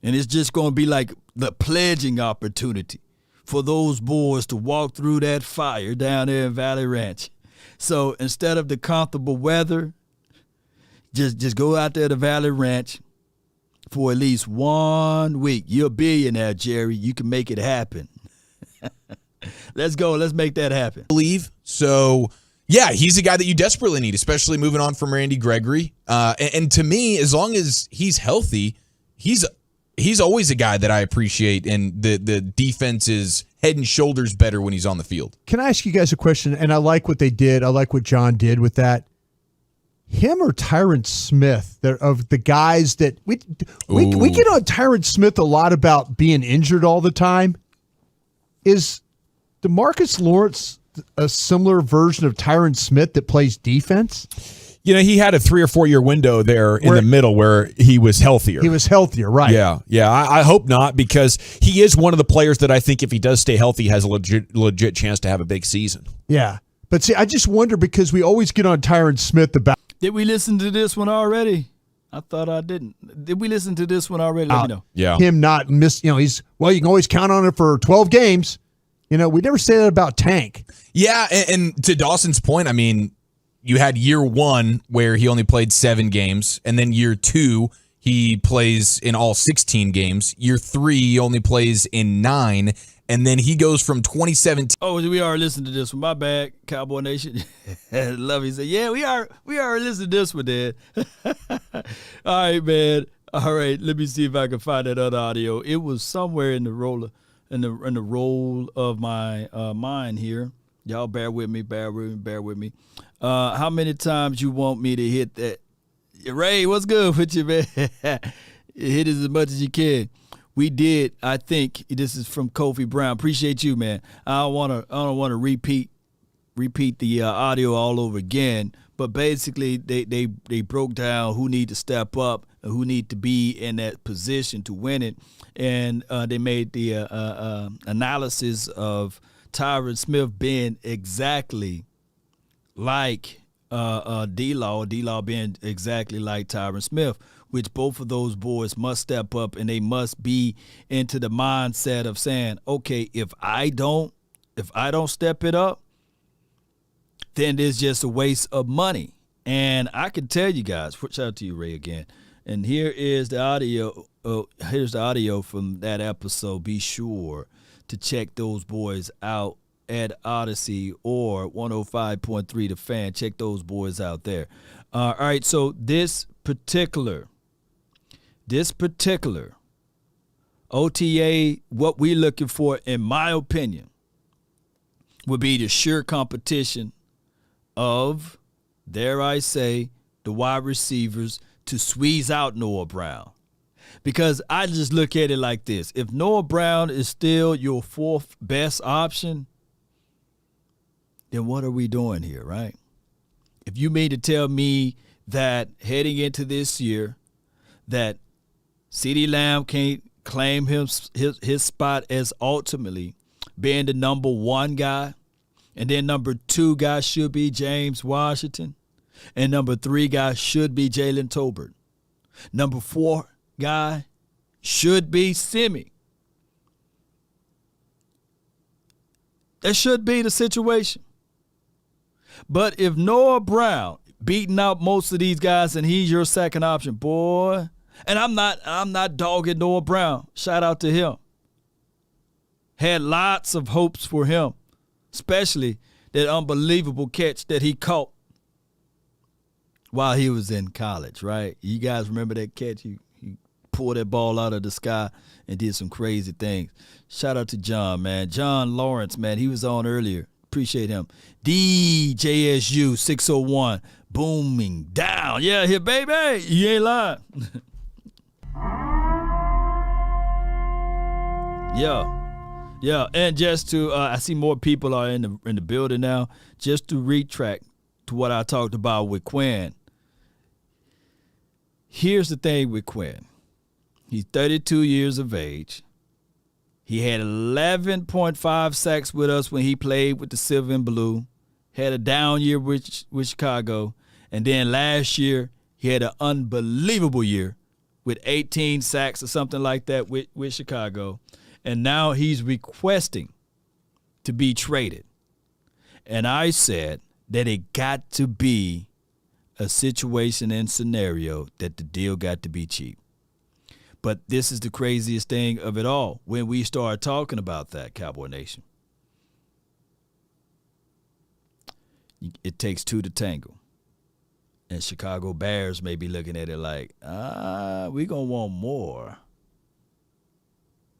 And it's just going to be like the pledging opportunity for those boys to walk through that fire down there in Valley Ranch. So instead of the comfortable weather, just go out there to Valley Ranch for at least 1 week. You're a billionaire, Jerry. You can make it happen. Let's go. Let's make that happen. So, yeah, he's a guy that you desperately need, especially moving on from Randy Gregory. And to me, as long as he's healthy, he's always a guy that I appreciate, and the defense is head and shoulders better when he's on the field. Can I ask you guys a question? And I like what they did. I like what John did with that. Him or Tyron Smith, of the guys that we get on Tyron Smith a lot about being injured all the time. Is DeMarcus Lawrence a similar version of Tyron Smith that plays defense? You know, he had a 3 or 4 year window there in the middle where he was healthier. He was healthier, right? Yeah. I hope not, because he is one of the players that I think if he does stay healthy has a legit chance to have a big season. Yeah. But see, I just wonder, because we always get on Tyron Smith about. Did we listen to this one already? I thought I didn't. Did we listen to this one already? Let me know. Yeah. Him not miss, you can always count on it for 12 games. We never say that about Tank. Yeah, and to Dawson's point, I mean, you had year 1 where he only played 7 games, and then year 2 he plays in all 16 games. Year 3 he only plays in 9, and then he goes from 2017. Oh, we are listening to this one. My bad, Cowboy Nation. Love you. Said, yeah, we are listening to this one, Dad. All right, man. All right, let me see if I can find that other audio. it was somewhere in the roll of my mind here. Y'all bear with me. How many times you want me to hit that? Ray, what's good with you, man? Hit it as much as you can. We did. I think this is from Kofi Brown. Appreciate you, man. I don't want to repeat the audio all over again. But basically, they broke down who need to step up and who need to be in that position to win it, and they made the analysis of Tyron Smith being exactly like D-Law being exactly like Tyron Smith, which both of those boys must step up, and they must be into the mindset of saying, okay, if I don't step it up, then it's just a waste of money. And I can tell you guys, shout out to you, Ray, again. And here is the audio. Here's the audio from that episode. Be sure to check those boys out at Odyssey or 105.3 The Fan. Check those boys out there. All right, so this particular OTA, what we're looking for, in my opinion, would be the sure competition of, dare I say, the wide receivers to squeeze out Noah Brown. Because I just look at it like this. If Noah Brown is still your 4th best option, then what are we doing here, right? If you mean to tell me that heading into this year that CeeDee Lamb can't claim his spot as ultimately being the number 1 guy, and then number 2 guy should be James Washington, and number 3 guy should be Jalen Tolbert. Number 4 guy should be Simi. That should be the situation. But if Noah Brown beating out most of these guys and he's your second option, boy, and I'm not dogging Noah Brown. Shout out to him. Had lots of hopes for him, especially that unbelievable catch that he caught while he was in college, right? You guys remember that catch? He pulled that ball out of the sky and did some crazy things. Shout out to John, man. John Lawrence, man. He was on earlier. Appreciate him. DJSU 601, booming down. Yeah, here, baby. You ain't lying. Yeah. And just to, I see more people are in the building now. Just to retract to what I talked about with Quinn. Here's the thing with Quinn. He's 32 years of age. He had 11.5 sacks with us when he played with the Silver and Blue. Had a down year with Chicago. And then last year, he had an unbelievable year with 18 sacks or something like that with Chicago. And now he's requesting to be traded. And I said that it got to be a situation and scenario that the deal got to be cheap. But this is the craziest thing of it all when we start talking about that, Cowboy Nation. It takes 2 to tango. And Chicago Bears may be looking at it like, we going to want more.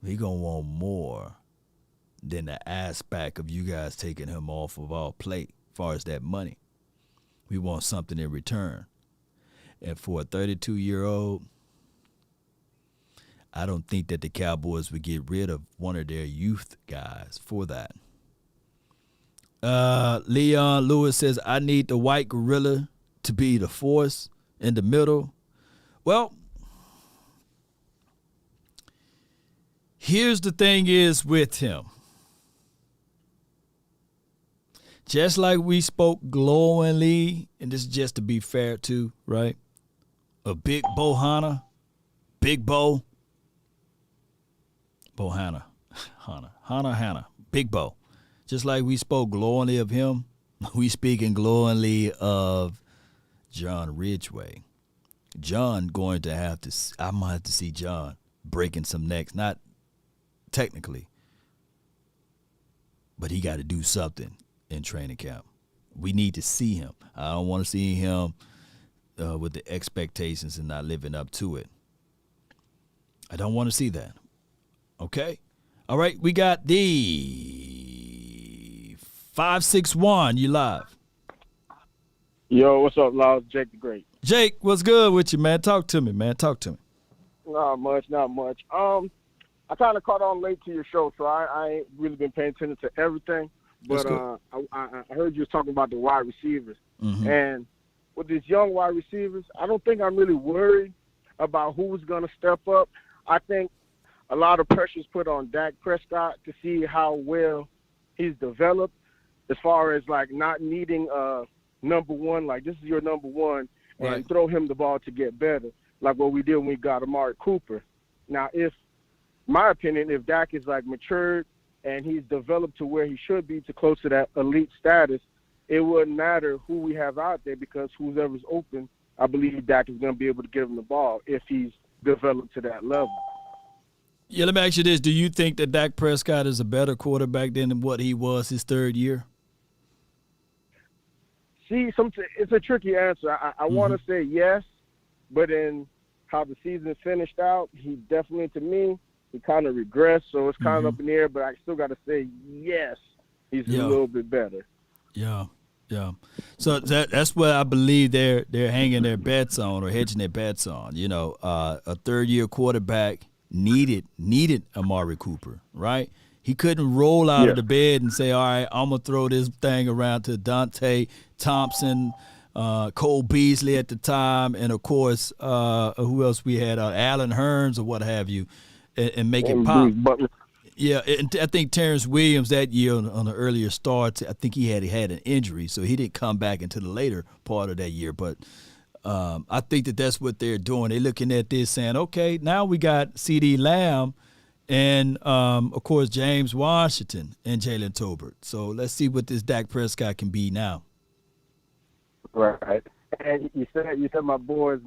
We going to want more than the aspect of you guys taking him off of our plate as far as that money. We want something in return. And for a 32-year-old, I don't think that the Cowboys would get rid of one of their youth guys for that. Leon Lewis says, I need the white gorilla to be the force in the middle? Well, here's the thing is with him. Just like we spoke glowingly, and this is just to be fair too, right? A big Bohanna, Big Bo, Bohanna, Hannah, Big Bo. Just like we spoke glowingly of him, we speaking glowingly of John Ridgeway. John going to have to, I might have to see John breaking some necks, not technically, but he got to do something in training camp. We need to see him. I don't want to see him with the expectations and not living up to it. I don't want to see that. Okay? All right, we got the 561. You live. Yo, what's up, Laws? Jake the Great. Jake, what's good with you, man? Talk to me, man. Talk to me. Not much. I kind of caught on late to your show, so I ain't really been paying attention to everything. But I heard you was talking about the wide receivers. Mm-hmm. And with these young wide receivers, I don't think I'm really worried about who's going to step up. I think a lot of pressure is put on Dak Prescott to see how well he's developed as far as, like, not needing number one, like this is your number one, and right. Throw him the ball to get better, like what we did when we got Amari Cooper. Now, my opinion, if Dak is, like, matured and he's developed to where he should be to close to that elite status, it wouldn't matter who we have out there because whoever's open, I believe Dak is going to be able to give him the ball if he's developed to that level. Yeah, let me ask you this. Do you think that Dak Prescott is a better quarterback than what he was his third year? See, it's a tricky answer. I want to say yes, but in how the season finished out, he definitely, to me, he kind of regressed, so it's kind of up in the air, but I still got to say yes, he's a little bit better. Yeah. So that's what I believe they're hanging their bets on or hedging their bets on. You know, a third-year quarterback needed Amari Cooper, right? He couldn't roll out of the bed and say, all right, I'm going to throw this thing around to Dante Thompson, Cole Beasley at the time, and, of course, who else we had, Allen Hearns or what have you, and make it pop. Yeah, and I think Terrence Williams that year on the earlier starts, I think he had an injury, so he didn't come back until the later part of that year. But I think that's what they're doing. They're looking at this saying, okay, now we got CeeDee Lamb and, of course, James Washington and Jalen Tolbert. So let's see what this Dak Prescott can be now. Right. And you said my boys,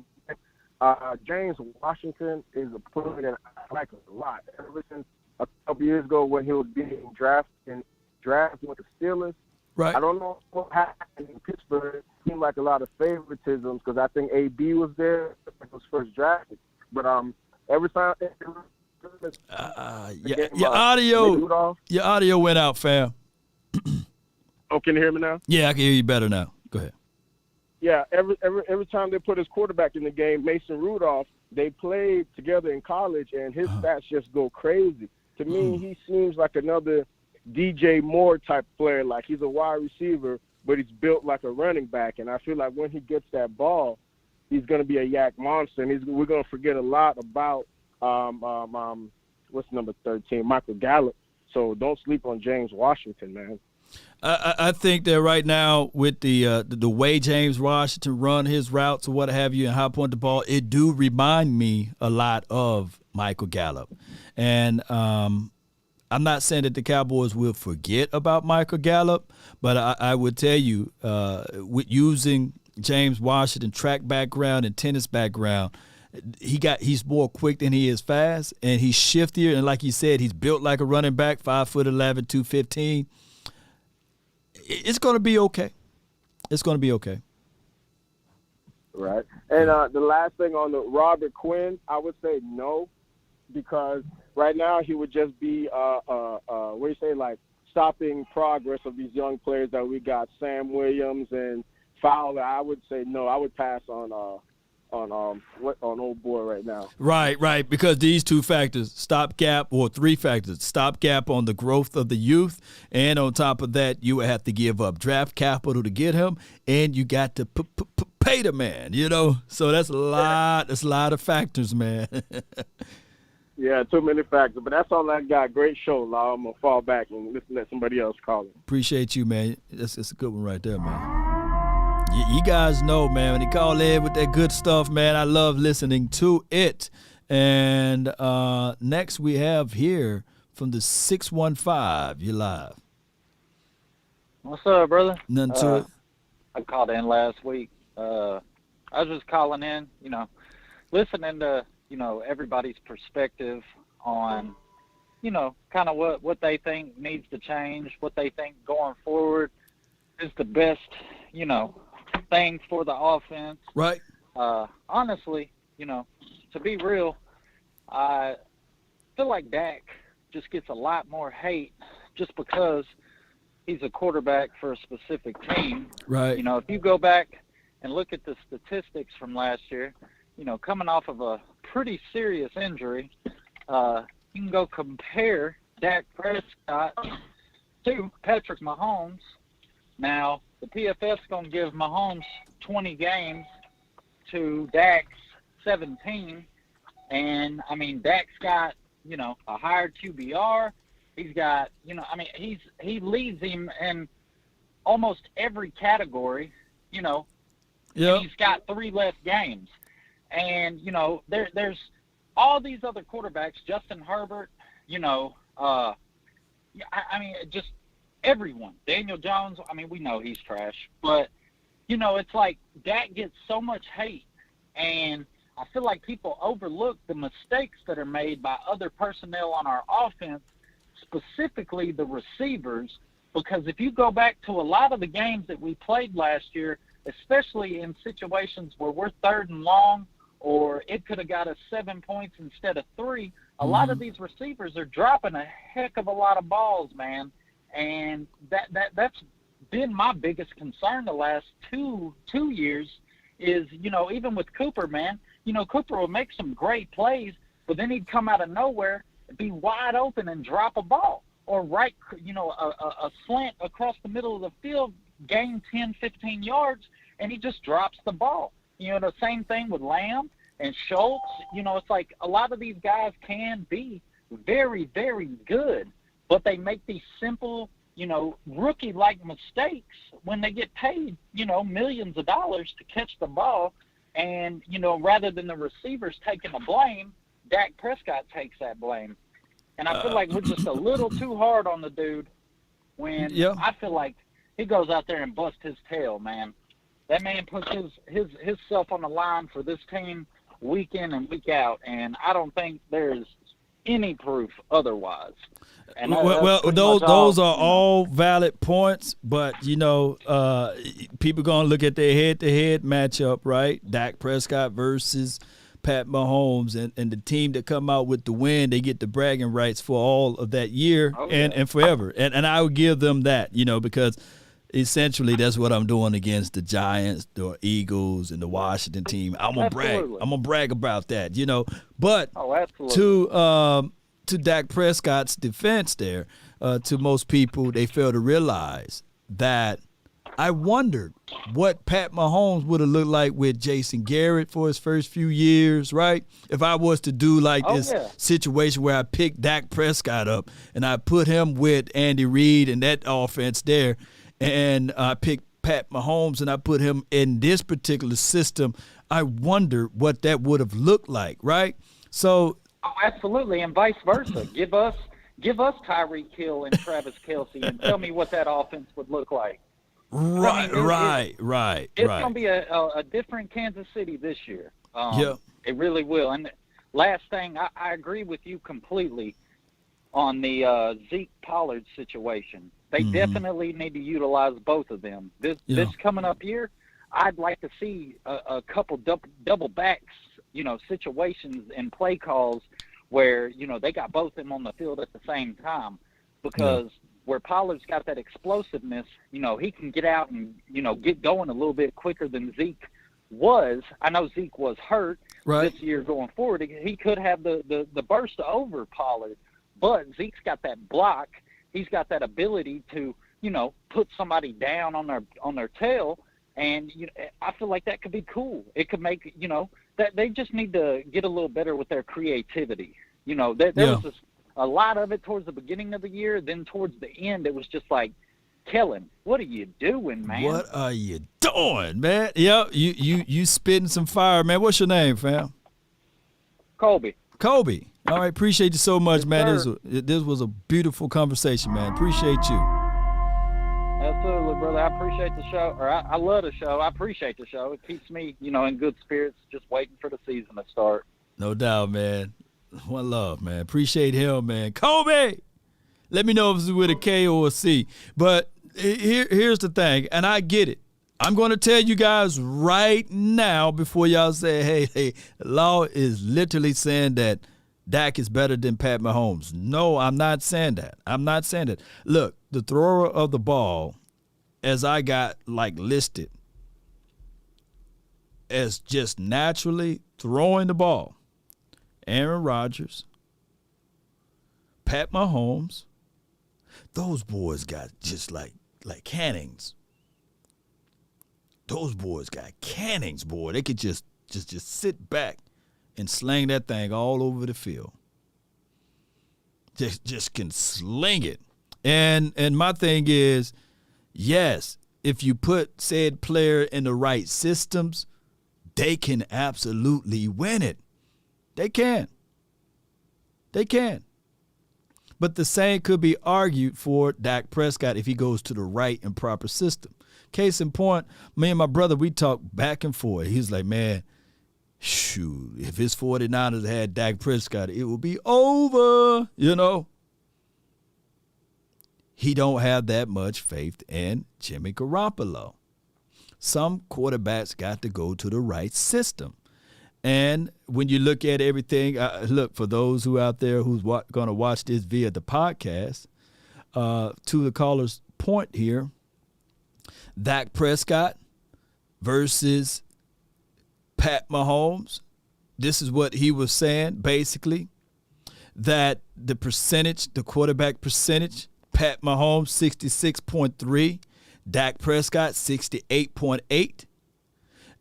James Washington is a player that I like a lot. Ever since a couple years ago when he was being drafted with the Steelers. Right. I don't know what happened in Pittsburgh. It seemed like a lot of favoritism because I think AB was there when he was first drafted. But every time your audio went out, fam. Oh, can you hear me now? Yeah, I can hear you better now. Go ahead. Yeah, every time they put his quarterback in the game, Mason Rudolph, they played together in college, and his stats just go crazy. To me, he seems like another DJ Moore type player. Like he's a wide receiver, but he's built like a running back. And I feel like when he gets that ball, he's going to be a yak monster. And we're going to forget a lot about what's number 13, Michael Gallup. So don't sleep on James Washington, man. I think that right now with the way James Washington run his routes or what have you and how point the ball, it do remind me a lot of Michael Gallup. And I'm not saying that the Cowboys will forget about Michael Gallup, but I would tell you with using James Washington track background and tennis background, he's more quick than he is fast, and he's shiftier. And like you said, he's built like a running back, 5'11", 215. It's going to be okay. It's going to be okay. Right. And the last thing on the Robert Quinn, I would say no, because right now he would just be, what do you say, like stopping progress of these young players that we got, Sam Williams and Fowler. I would say no. I would pass on old boy right now. Right, because these two factors, three factors, stopgap on the growth of the youth, and on top of that, you would have to give up draft capital to get him, and you got to pay the man, So that's a lot of factors, man. Yeah, too many factors, but that's all I got. Great show, Law. I'm going to fall back and let somebody else call it. Appreciate you, man. That's a good one right there, man. You guys know, man, when they call in with that good stuff, man, I love listening to it. And next we have here from the 615. You're live. What's up, brother? Nothing to it. I called in last week. I was just calling in, listening to, everybody's perspective on, kind of what they think needs to change, what they think going forward is the best, thing for the offense. Right. Honestly, to be real, I feel like Dak just gets a lot more hate just because he's a quarterback for a specific team. Right. If you go back and look at the statistics from last year, coming off of a pretty serious injury, you can go compare Dak Prescott to Patrick Mahomes. Now, the PFF's going to give Mahomes 20 games to Dak's 17. And, Dak's got, a higher QBR. He's got, he leads him in almost every category, Yep. And he's got 3 less games. And, there's all these other quarterbacks, Justin Herbert, just everyone. Daniel Jones, we know he's trash. But, it's like Dak gets so much hate. And I feel like people overlook the mistakes that are made by other personnel on our offense, specifically the receivers. Because if you go back to a lot of the games that we played last year, especially in situations where we're 3rd and long, or it could have got us 7 points instead of 3, a lot of these receivers are dropping a heck of a lot of balls, man. And that's been my biggest concern the last two years is, even with Cooper, man, Cooper will make some great plays, but then he'd come out of nowhere, be wide open and drop a ball, or a slant across the middle of the field, gain 10, 15 yards, and he just drops the ball. The same thing with Lamb and Schultz. It's like a lot of these guys can be very, very good, but they make these simple, rookie-like mistakes when they get paid, millions of dollars to catch the ball. And, rather than the receivers taking the blame, Dak Prescott takes that blame. And I feel like we're just a little too hard on the dude when I feel like he goes out there and busts his tail, man. That man puts his self on the line for this team week in and week out, and I don't think there's any proof otherwise. And those are all valid points, but people gonna look at their head-to-head matchup, right? Dak Prescott versus Pat Mahomes, and the team that come out with the win, they get the bragging rights for all of that year and forever. And I would give them that, because essentially that's what I'm doing against the Giants, the Eagles, and the Washington team. I'm gonna brag. I'm gonna brag about that, But to Dak Prescott's defense there, to most people, they fail to realize that I wondered what Pat Mahomes would have looked like with Jason Garrett for his first few years, right? If I was to do this situation where I picked Dak Prescott up and I put him with Andy Reid and that offense there, and I picked Pat Mahomes and I put him in this particular system, I wonder what that would have looked like, right? So absolutely, and vice versa. Give us Tyreek Hill and Travis Kelce and tell me what that offense would look like. Right. It's going to be a different Kansas City this year. It really will. And last thing, I agree with you completely on the Zeke Pollard situation. They definitely need to utilize both of them. This coming up year, I'd like to see a couple double backs, situations and play calls where, they got both of them on the field at the same time, because where Pollard's got that explosiveness, he can get out and, get going a little bit quicker than Zeke was, I know Zeke was hurt right. this year going forward. He could have the burst over Pollard, but Zeke's got that block. He's got that ability to, put somebody down on their tail, and I feel like that could be cool. It could make, that they just need to get a little better with their creativity. There was just a lot of it towards the beginning of the year. Then towards the end, it was just like, Kellen, what are you doing, man? What are you doing, man? Yep, you spitting some fire, man. What's your name, fam? Colby. All right, appreciate you so much, Yes, man. sir. This was a beautiful conversation, man. Appreciate you. Absolutely, brother. I appreciate the show, or I love the show. I appreciate the show. It keeps me, in good spirits, just waiting for the season to start. No doubt, man. One love, man. Appreciate him, man. Kobe! Let me know if it's with a K or a C. But here's the thing, and I get it. I'm going to tell you guys right now before y'all say, hey, Law is literally saying that Dak is better than Pat Mahomes. No, I'm not saying that. Look, the thrower of the ball, as I got listed, as just naturally throwing the ball, Aaron Rodgers, Pat Mahomes, those boys got just like cannons. Those boys got cannons, boy. They could just sit back and sling that thing all over the field. Just can sling it. And my thing is, yes, if you put said player in the right systems, they can absolutely win it. They can. But the same could be argued for Dak Prescott if he goes to the right and proper system. Case in point, me and my brother, we talked back and forth. He's like, man, shoot, if his 49ers had Dak Prescott, it would be over, He don't have that much faith in Jimmy Garoppolo. Some quarterbacks got to go to the right system. And when you look at everything, look, for those who out there who's going to watch this via the podcast, to the caller's point here, Dak Prescott versus Pat Mahomes, this is what he was saying, basically, that the quarterback percentage, Pat Mahomes, 66.3, Dak Prescott, 68.8.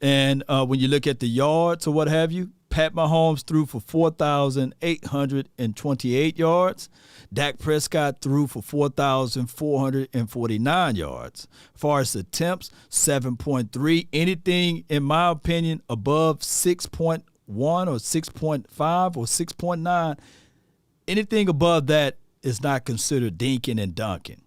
And when you look at the yards or what have you, Pat Mahomes threw for 4,828 yards. Dak Prescott threw for 4,449 yards. As far as attempts, 7.3. Anything, in my opinion, above 6.1 or 6.5 or 6.9, anything above that is not considered dinking and dunking.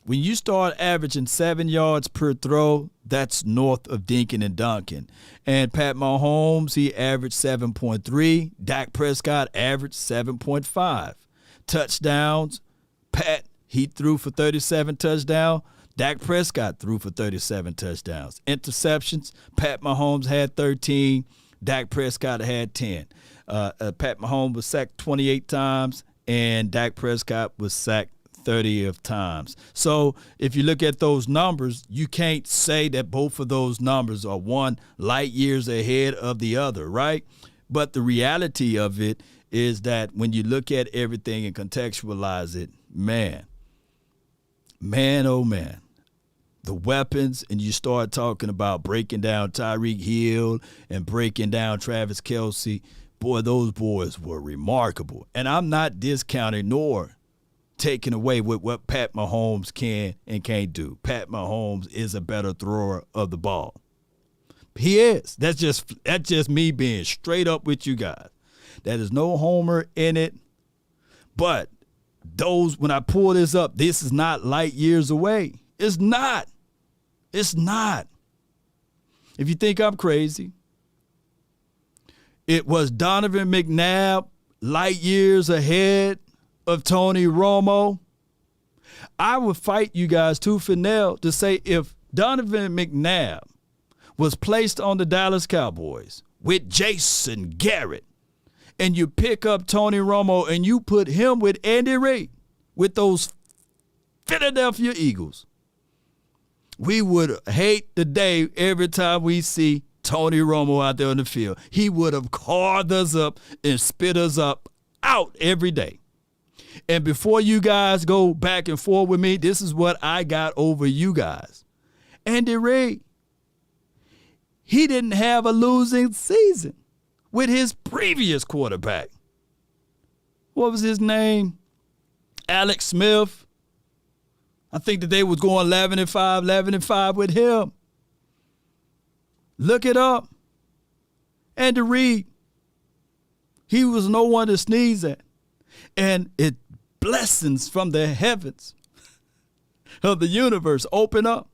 When you start averaging 7 yards per throw, that's north of dinking and dunking. And Pat Mahomes, he averaged 7.3. Dak Prescott averaged 7.5. Touchdowns, Pat, he threw for 37 touchdowns. Dak Prescott threw for 37 touchdowns. Interceptions, Pat Mahomes had 13. Dak Prescott had 10. Pat Mahomes was sacked 28 times, and Dak Prescott was sacked 30 of times. So if you look at those numbers, you can't say that both of those numbers are one light years ahead of the other, right? But the reality of it is that when you look at everything and contextualize it, man, oh man, the weapons, and you start talking about breaking down Tyreek Hill and breaking down Travis Kelce, boy, those boys were remarkable. And I'm not discounting nor taking away with what Pat Mahomes can and can't do. Pat Mahomes is a better thrower of the ball. He is. That's just me being straight up with you guys. There's no homer in it. But when I pull this up, this is not light years away. It's not. If you think I'm crazy, it was Donovan McNabb light years ahead of Tony Romo. I would fight you guys tooth and nail to say if Donovan McNabb was placed on the Dallas Cowboys with Jason Garrett, and you pick up Tony Romo and you put him with Andy Reid, with those Philadelphia Eagles, we would hate the day every time we see Tony Romo out there on the field, he would have carved us up and spit us up out every day. And before you guys go back and forth with me, this is what I got over you guys. Andy Reid, he didn't have a losing season with his previous quarterback. What was his name? Alex Smith. I think that they was going 11-5 with him. Look it up. Andy Reid, he was no one to sneeze at. And it blessings from the heavens of the universe open up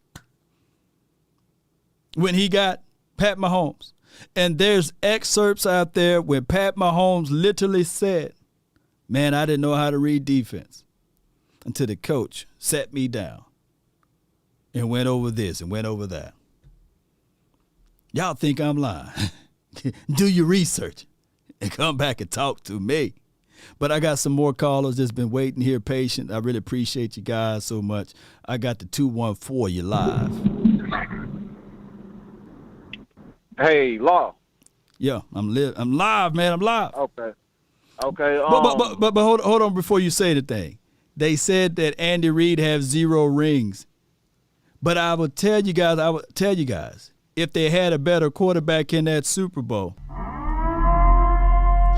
when he got Pat Mahomes. And there's excerpts out there where Pat Mahomes literally said, man, I didn't know how to read defense until the coach sat me down and went over this and went over that. Y'all think I'm lying. Do your research and come back and talk to me. But I got some more callers that's been waiting here patient. I really appreciate you guys so much. I got the 214. You live. Hey, Law. Yeah, I'm live, man. I'm live. Okay. But hold on before you say the thing. They said that Andy Reid has 0 rings. But I will tell you guys, if they had a better quarterback in that Super Bowl,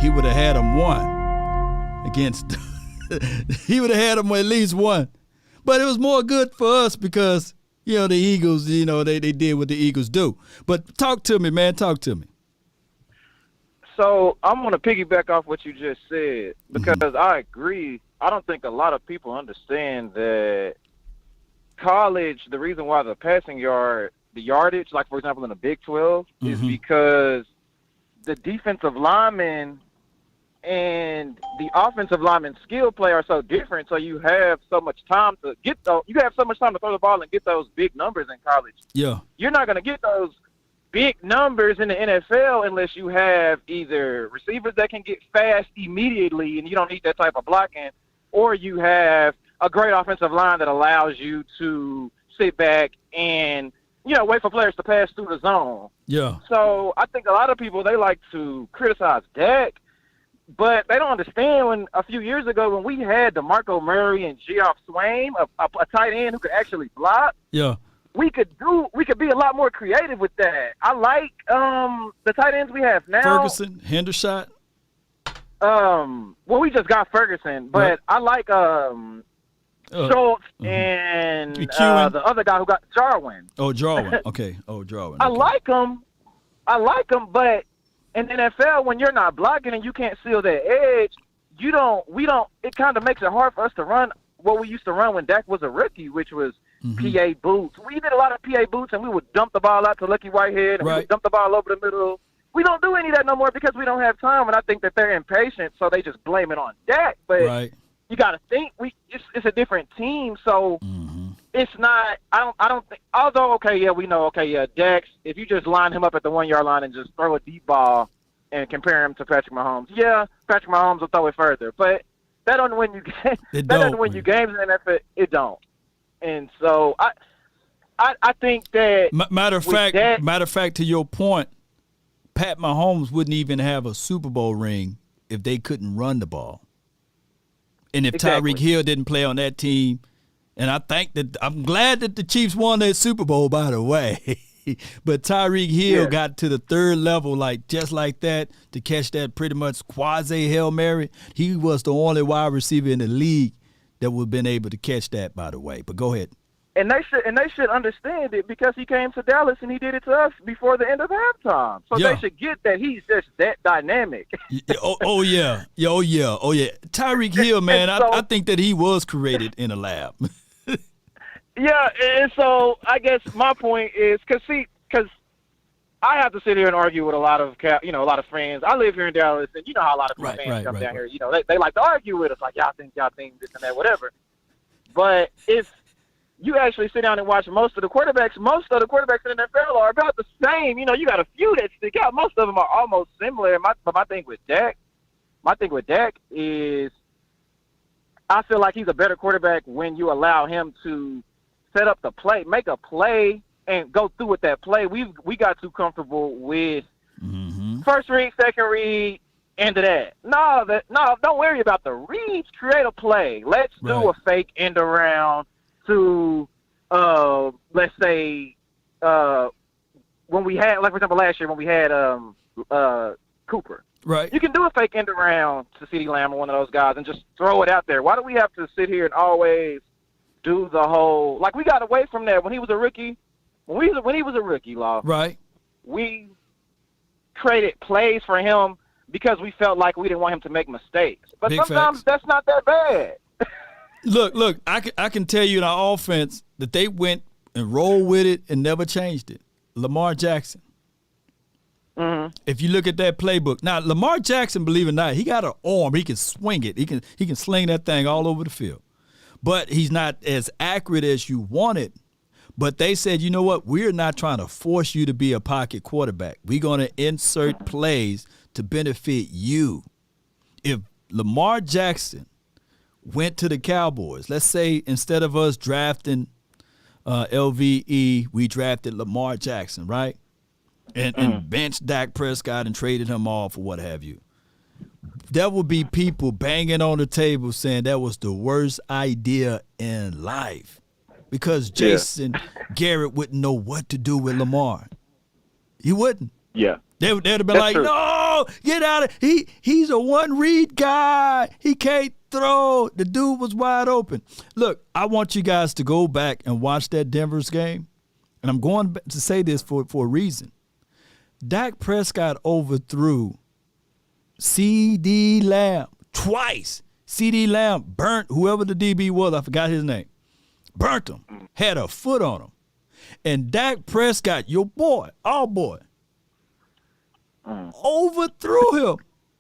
he would have had them one against. He would have had them at least one. But it was more good for us because, the Eagles, they did what the Eagles do. But talk to me, man. Talk to me. So I'm going to piggyback off what you just said because I agree. I don't think a lot of people understand that college, the reason why the yardage, like, for example, in the Big 12, is because the defensive linemen and the offensive linemen skill play are so different. So you have so much time to throw the ball and get those big numbers in college. Yeah. You're not going to get those big numbers in the NFL unless you have either receivers that can get fast immediately and you don't need that type of blocking, or you have a great offensive line that allows you to sit back and, wait for players to pass through the zone. Yeah. So I think a lot of people, they like to criticize Dak, but they don't understand when a few years ago when we had DeMarco Murray and Geoff Swain, a tight end who could actually block. Yeah. We could be a lot more creative with that. I like the tight ends we have now. Ferguson, Hendershot. Well, we just got Ferguson, but right. I like Schultz and the other guy who got Jarwin. Oh, Jarwin. Okay. Oh, Jarwin. Okay. I like them, but in the NFL, when you're not blocking and you can't seal that edge, it kind of makes it hard for us to run what we used to run when Dak was a rookie, which was PA boots. We did a lot of PA boots, and we would dump the ball out to Lucky Whitehead, and we would dump the ball over the middle. We don't do any of that no more because we don't have time, and I think that they're impatient, so they just blame it on Dak. But you got to think it's a different team, so it's not. I don't think. Although we know. Dax. If you just line him up at the 1 yard line and just throw a deep ball and compare him to Patrick Mahomes, Patrick Mahomes will throw it further, but that doesn't win you games. That doesn't win you games in the NFL. It don't. And so I think that matter of fact, to your point, Pat Mahomes wouldn't even have a Super Bowl ring if they couldn't run the ball. And if Tyreek Hill didn't play on that team, and I'm glad that the Chiefs won that Super Bowl, by the way. But Tyreek Hill got to the third level just like that to catch that pretty much quasi Hail Mary. He was the only wide receiver in the league that would have been able to catch that, by the way. But go ahead. And they should understand it because he came to Dallas and he did it to us before the end of halftime. So they should get that he's just that dynamic. Oh yeah. Tyreek Hill, man, I think that he was created in a lab. Yeah, and so I guess my point is because I have to sit here and argue with a lot of friends. I live here in Dallas, and you know how a lot of fans come down here. They like to argue with us, like y'all think this and that, whatever. But if you actually sit down and watch most of the quarterbacks in the NFL are about the same. You got a few that stick out. Most of them are almost similar. But my thing with Dak is I feel like he's a better quarterback when you allow him to set up the play, make a play, and go through with that play. We got too comfortable with first read, second read, end of that. No, don't worry about the reads. Create a play. Let's do a fake end around to let's say when we had, like for example last year when we had Cooper. Right. You can do a fake end around to CeeDee Lamb or one of those guys and just throw it out there. Why do we have to sit here and always do the whole, like we got away from that when he was a rookie. When he was a rookie, Law. Right. We traded plays for him because we felt like we didn't want him to make mistakes. But Big sometimes facts. that's not that bad. Look, I can tell you in our offense that they went and rolled with it and never changed it. Lamar Jackson. If you look at that playbook. Now, Lamar Jackson, believe it or not, he got an arm. He can swing it. He can sling that thing all over the field. But he's not as accurate as you want it. But they said, you know what? We're not trying to force you to be a pocket quarterback. We're going to insert plays to benefit you. If Lamar Jackson went to the Cowboys, let's say instead of us drafting LVE, we drafted Lamar Jackson, right? And benched Dak Prescott and traded him off or what have you. There would be people banging on the table saying that was the worst idea in life because Jason Garrett wouldn't know what to do with Lamar. He wouldn't. Yeah. They'd have been like, no, get out of he's a one-read guy. He can't throw. The dude was wide open. Look, I want you guys to go back and watch that Denver's game, and I'm going to say this for a reason. Dak Prescott overthrew CeeDee Lamb twice. CeeDee Lamb burnt whoever the DB was. I forgot his name. Burnt him. Had a foot on him. And Dak Prescott, your boy, our boy, overthrew him.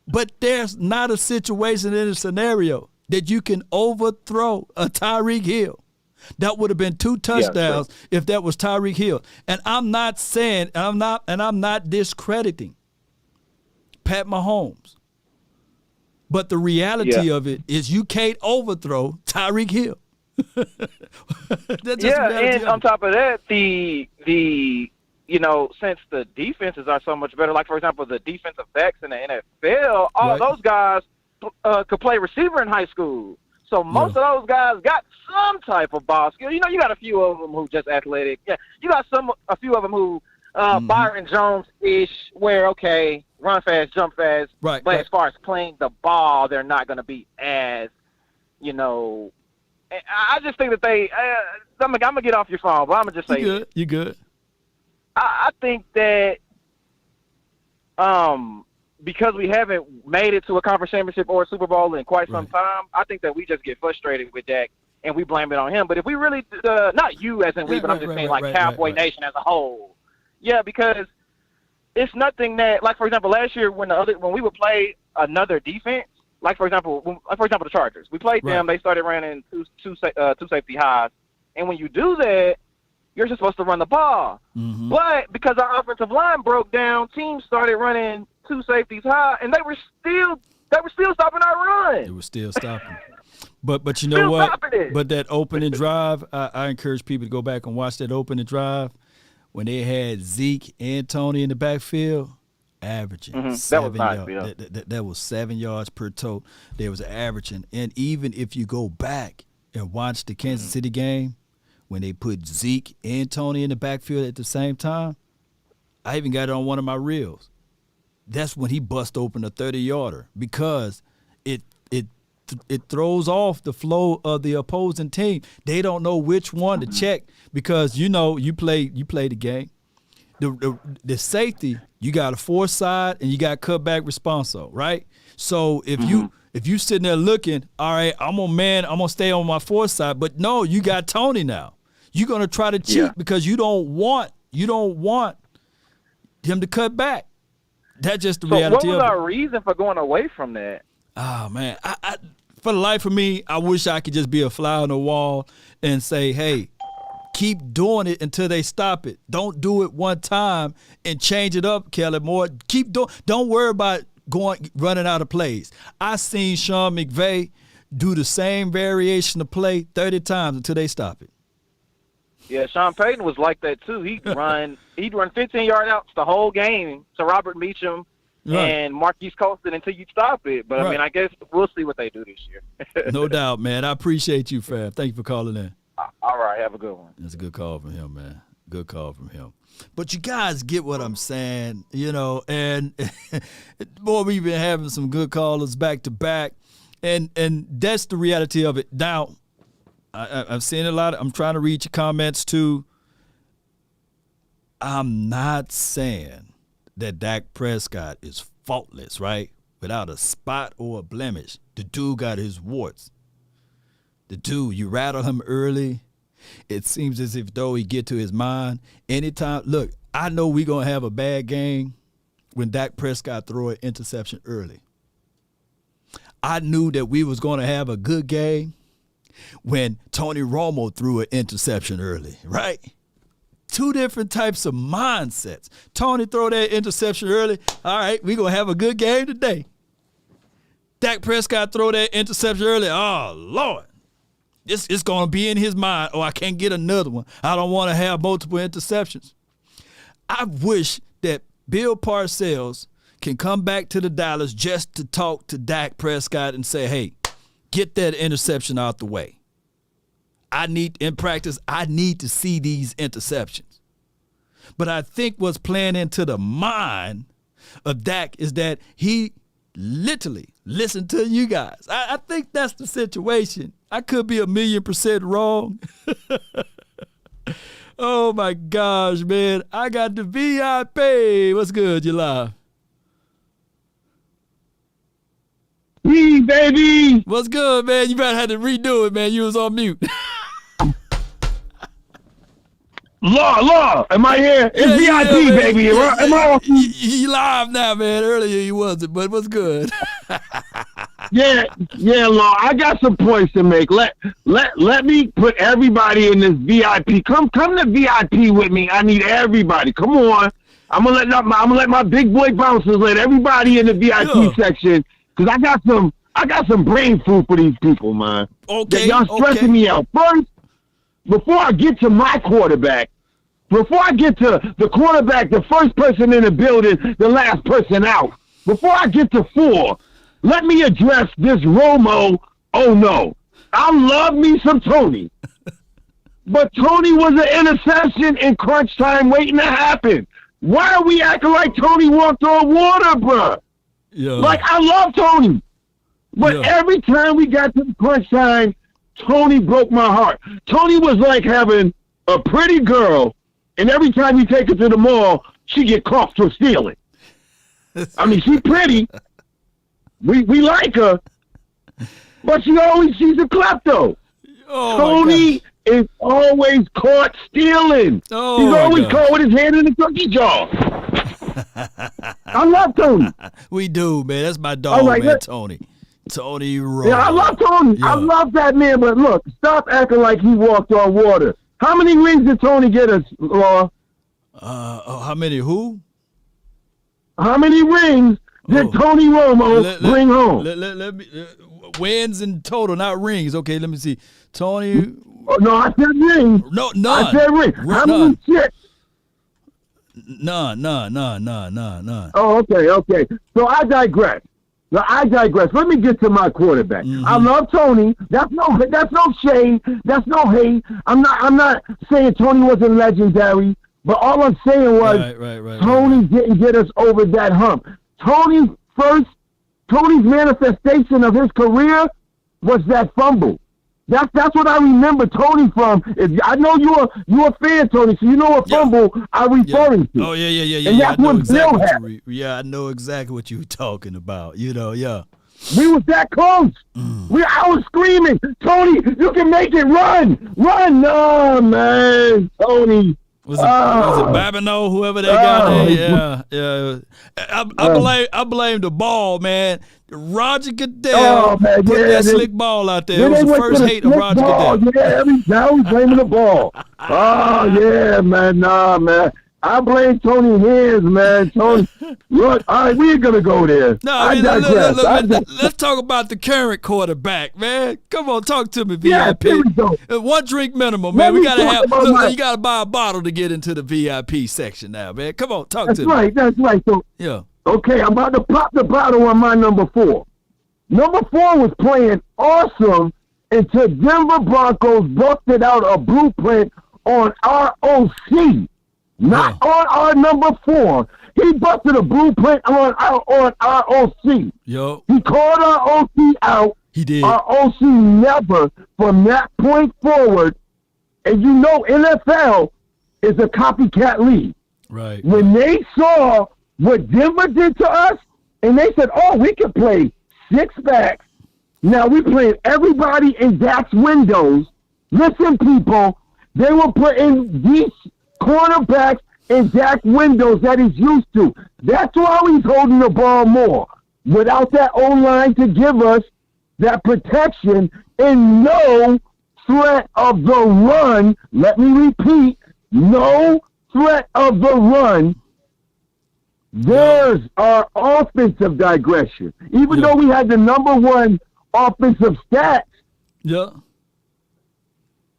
But there's not a situation in a scenario that you can overthrow a Tyreek Hill. That would have been 2 touchdowns if that was Tyreek Hill. And I'm not saying, I'm not discrediting Pat Mahomes. But the reality of it is you can't overthrow Tyreek Hill. And on top of that, the since the defenses are so much better, like for example the defensive backs in the NFL, all those guys could play receiver in high school. So most of those guys got some type of ball skill. You got a few of them who just athletic. Yeah, you got a few of them who Byron Jones-ish, where run fast, jump fast. Right. But as far as playing the ball, they're not going to be as, I just think that they. I'm gonna get off your phone, but I'm gonna just say you good. I think that because we haven't made it to a conference championship or a Super Bowl in quite some time, I think that we just get frustrated with Dak and we blame it on him. But if we really, not you as in we, but I'm just saying Cowboy Nation as a whole. Yeah, because it's nothing that, like for example, last year when we would play another defense, like for example the Chargers, we played them. They started running two safety highs, and when you do that, you're just supposed to run the ball. But because our offensive line broke down, teams started running 2 safeties high, and they were still stopping our run. They were still stopping. But you know what? But that opening drive, I encourage people to go back and watch that opening drive when they had Zeke and Tony in the backfield, averaging 7 yards. That was 7 yards per tote. They was averaging. And even if you go back and watch the Kansas City game, when they put Zeke and Tony in the backfield at the same time, I even got it on one of my reels. That's when he bust open a 30-yarder because it throws off the flow of the opposing team. They don't know which one to check because you play the game. The safety, you got a force side and you got cutback responso, right? So if you sitting there looking, all right, I'm gonna stay on my force side, but no, you got Tony now. You're gonna try to cheat because you don't want him to cut back. That's just the reality of it. So what was our reason for going away from that? Oh, man. I for the life of me, I wish I could just be a fly on the wall and say, hey, keep doing it until they stop it. Don't do it one time and change it up, Kelly Moore. Keep doing. Don't worry about running out of plays. I seen Sean McVay do the same variation of play 30 times until they stop it. Yeah, Sean Payton was like that too. He'd run 15-yard outs the whole game to Robert Meacham and Marquise Colston until you stop it. But I mean, I guess we'll see what they do this year. No doubt, man. I appreciate you, Fab. Thank you for calling in. All right, have a good one. That's a good call from him, man. Good call from him. But you guys get what I'm saying, you know, and boy, we've been having some good callers back to back, and that's the reality of it. Now, I've seen a lot. I'm trying to read your comments too. I'm not saying that Dak Prescott is faultless, right? Without a spot or a blemish. The dude got his warts. The dude, you rattle him early, it seems as if though he get to his mind. Anytime, look, I know we're going to have a bad game when Dak Prescott throw an interception early. I knew that we was going to have a good game when Tony Romo threw an interception early, right? Two different types of mindsets. Tony throw that interception early. All right, we're going to have a good game today. Dak Prescott throw that interception early. Oh, Lord. It's going to be in his mind, oh, I can't get another one. I don't want to have multiple interceptions. I wish that Bill Parcells can come back to the Dallas just to talk to Dak Prescott and say, hey, get that interception out the way. In practice, I need to see these interceptions. But I think what's playing into the mind of Dak is that he literally listened to you guys. I think that's the situation. I could be 1,000,000% wrong. Oh, my gosh, man. I got the VIP. What's good? You live? Hey, baby. What's good, man? You better have to redo it, man. You was on mute. Law, am I here? It's VIP, baby. Am I on? You live now, man. Earlier you wasn't, but what's good? Yeah, Law. I got some points to make. Let me put everybody in this VIP. Come to VIP with me. I need everybody. Come on. I'm gonna let my big boy bouncers let everybody in the VIP section because I got some brain food for these people, man. Okay, y'all stressing me out. First, before I get to my quarterback, before I get to the quarterback, the first person in the building, the last person out, before I get to 4, let me address this Romo. Oh, no. I love me some Tony. But Tony was an interception in crunch time waiting to happen. Why are we acting like Tony walked on water, bro? Yeah. Like, I love Tony. But every time we got to crunch time, Tony broke my heart. Tony was like having a pretty girl, and every time you take her to the mall, she get caught for stealing. I mean, she's pretty. We like her, but she's a klepto. Oh, Tony is always caught stealing. Oh, he's always caught with his hand in the cookie jar. I love Tony. We do, man. That's my dog, man, Tony. Tony Romo. Yeah, I love Tony. Yeah. I love that man, but look, stop acting like he walked on water. How many rings did Tony get us, Law? How many who? How many rings did Tony Romo bring home? Let me wins in total, not rings. Okay, let me see. Tony. Oh, no, I said rings. No, none. I said rings. How many shit? None. Oh, okay. So I digress. Let me get to my quarterback. Mm-hmm. I love Tony. That's no shade. That's no hate. I'm not saying Tony wasn't legendary, but all I'm saying was Tony didn't get us over that hump. Tony's manifestation of his career was that fumble. That's what I remember Tony from. I know you're a fan, Tony, so you know what fumble I'm referring to. Oh, yeah. And that's what Bill had. I know exactly what you're talking about. You know, yeah. We was that close. I was screaming, Tony, you can make it, run. No, man, Tony. Was it Babineau, whoever they got there? Yeah. I blame the ball, man. Roger Goodell put that slick ball out there. It was the first hate of Roger Goodell. Yeah, now he's blaming the ball. Oh, yeah, man. Nah, man. I blame Tony Hands, man. Tony, look, all right, we ain't gonna go there. No, I mean, let's talk about the current quarterback, man. Come on, talk to me, VIP. Here we go. One drink minimum, man. We gotta have. Look, you gotta buy a bottle to get into the VIP section now, man. Come on, talk to me. That's right. So yeah. Okay, I'm about to pop the bottle on my number 4. Number 4 was playing awesome until Denver Broncos busted out a blueprint on our OC. Not on our number 4. He busted a blueprint on our OC. Yo. He called our OC out. He did. Our OC never, from that point forward, and you know NFL is a copycat league. Right. When they saw what Denver did to us, and they said, oh, we can play 6 backs. Now we playing everybody in Dak's windows. Listen, people, they were putting these cornerbacks in Dak's windows that he's used to. That's why he's holding the ball more. Without that O-line to give us that protection and no threat of the run, let me repeat, no threat of the run, there's our offensive digression. Even though we had the number 1 offensive stats,